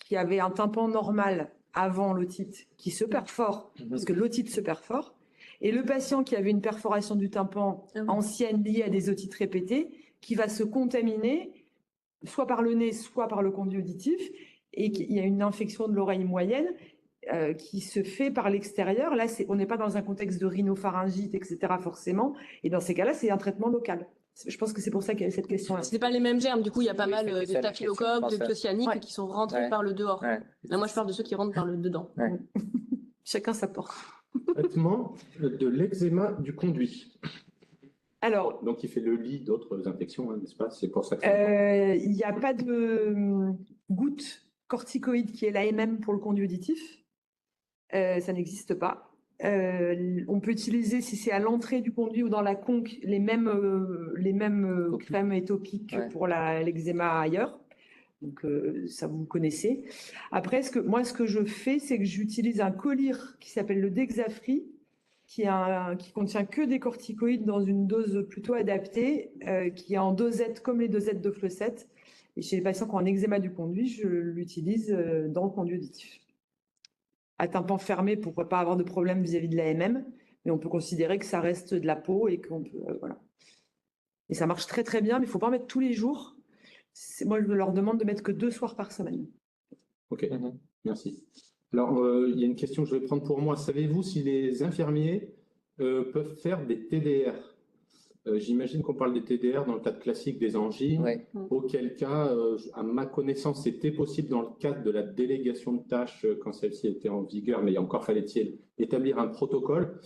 qui avait un tympan normal avant l'otite qui se perfore, parce que l'otite se perfore, et le patient qui avait une perforation du tympan ancienne liée à des otites répétées, qui va se contaminer soit par le nez, soit par le conduit auditif, et il y a une infection de l'oreille moyenne qui se fait par l'extérieur. Là, on n'est pas dans un contexte de rhinopharyngite, etc. forcément, et dans ces cas-là, c'est un traitement local. Je pense que c'est pour ça qu'il y a cette question-là. C'est pas les mêmes germes, du coup, il y a pas mal de c'est la staphylocoques, de question, pyocyaniques qui sont rentrés par le dehors. Là, moi, je parle de ceux qui rentrent par le dedans. Chacun sa porte. Traitement de l'eczéma du conduit. Alors, donc, il fait le lit d'autres infections, hein, n'est-ce pas? C'est pour ça que il n'y a pas de goutte corticoïde qui est l'AMM pour le conduit auditif. Ça n'existe pas. On peut utiliser, si c'est à l'entrée du conduit ou dans la conque, les mêmes crèmes étopiques pour l'eczéma ailleurs. Donc, ça vous connaissez. Après, ce que je fais, c'est que j'utilise un collyre qui s'appelle le Dexafri, qui contient que des corticoïdes dans une dose plutôt adaptée, qui est en dosette comme les dosettes de Flocet. Et chez les patients qui ont un eczéma du conduit, je l'utilise dans le conduit auditif. À tympan fermé pour ne pas avoir de problème vis-à-vis de l'AMM, mais on peut considérer que ça reste de la peau et qu'on peut, voilà. Et ça marche très très bien, mais il ne faut pas en mettre tous les jours. Moi, je leur demande de mettre que 2 soirs par semaine. Ok, merci. Alors, il y a une question que je vais prendre pour moi. Savez-vous si les infirmiers peuvent faire des TDR? J'imagine qu'on parle des TDR dans le cadre classique des angines, auquel cas, à ma connaissance, c'était possible dans le cadre de la délégation de tâches quand celle-ci était en vigueur, mais encore fallait-il établir un protocole.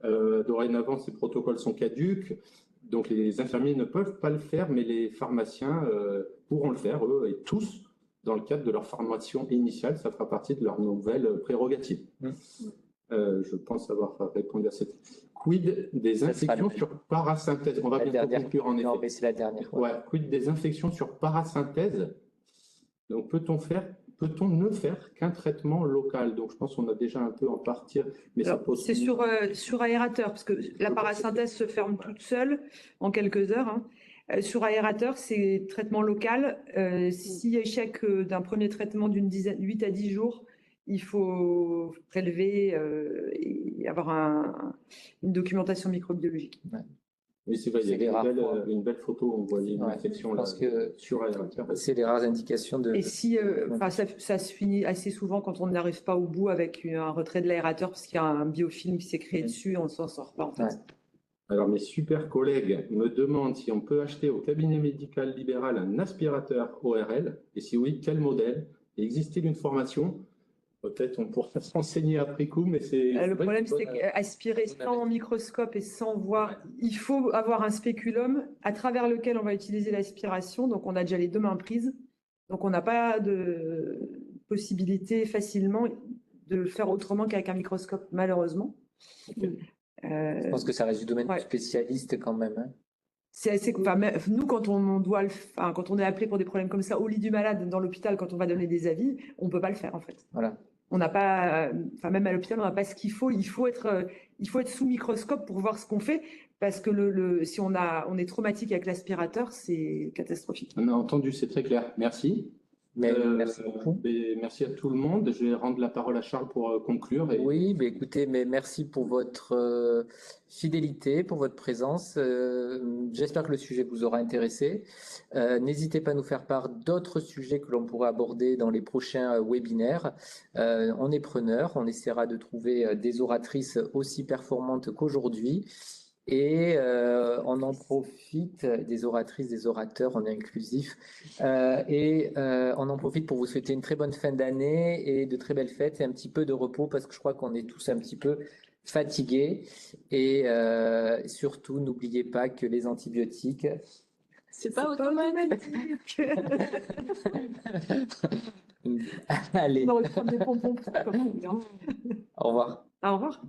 Dorénavant, ces protocoles sont caducs, donc les infirmiers ne peuvent pas le faire, mais les pharmaciens pourront le faire, eux et tous, dans le cadre de leur formation initiale. Ça fera partie de leur nouvelle prérogative. Je pense avoir répondu à cette. Quid des infections sur parasynthèse? On va bientôt conclure en effet. Non, mais c'est la dernière. Quid des infections sur parasynthèse? Donc, peut-on ne faire qu'un traitement local? Donc, je pense qu'on a déjà un peu en partie. Mais c'est sur aérateur, parce que la parasynthèse se ferme toute seule en quelques heures. Hein. Sur aérateur, c'est traitement local. Si échec d'un premier traitement d'une 8 à 10 jours, il faut prélever et avoir une documentation microbiologique. Oui, c'est vrai, il y a une belle photo, on voyait une infection là, sur aérateur. C'est les rares indications de... Et si, ça se finit assez souvent quand on n'arrive pas au bout avec un retrait de l'aérateur, parce qu'il y a un biofilm qui s'est créé dessus, et on ne s'en sort pas en fait. Alors, mes super collègues me demandent si on peut acheter au cabinet médical libéral un aspirateur ORL, et si oui, quel modèle? Existe-t-il une formation? Peut-être on pourra s'enseigner après coup, mais c'est... Le problème, c'est qu'aspirer sans microscope et sans voir, il faut avoir un spéculum à travers lequel on va utiliser l'aspiration. Donc, on a déjà les 2 mains prises. Donc, on n'a pas de possibilité facilement de le faire autrement qu'avec un microscope, malheureusement. Je pense que ça reste du domaine du spécialiste quand même. Hein. C'est assez. Nous, quand on est appelé pour des problèmes comme ça au lit du malade dans l'hôpital, quand on va donner des avis, on ne peut pas le faire en fait. Voilà. On n'a pas, même à l'hôpital, on n'a pas ce qu'il faut. Il faut être sous microscope pour voir ce qu'on fait, parce que si on est traumatique avec l'aspirateur, c'est catastrophique. On a entendu, c'est très clair. Merci. Merci beaucoup. Merci à tout le monde. Je vais rendre la parole à Charles pour conclure. Oui, écoutez, merci pour votre fidélité, pour votre présence. J'espère que le sujet vous aura intéressé. N'hésitez pas à nous faire part d'autres sujets que l'on pourra aborder dans les prochains webinaires. On est preneur, on essaiera de trouver des oratrices aussi performantes qu'aujourd'hui. Et on en profite, des oratrices, des orateurs, on est inclusif, on en profite pour vous souhaiter une très bonne fin d'année et de très belles fêtes et un petit peu de repos, parce que je crois qu'on est tous un petit peu fatigués. Et surtout, n'oubliez pas que les antibiotiques... C'est pas automatique. Allez. On aurait pu prendre des pompons. Au revoir. Au revoir.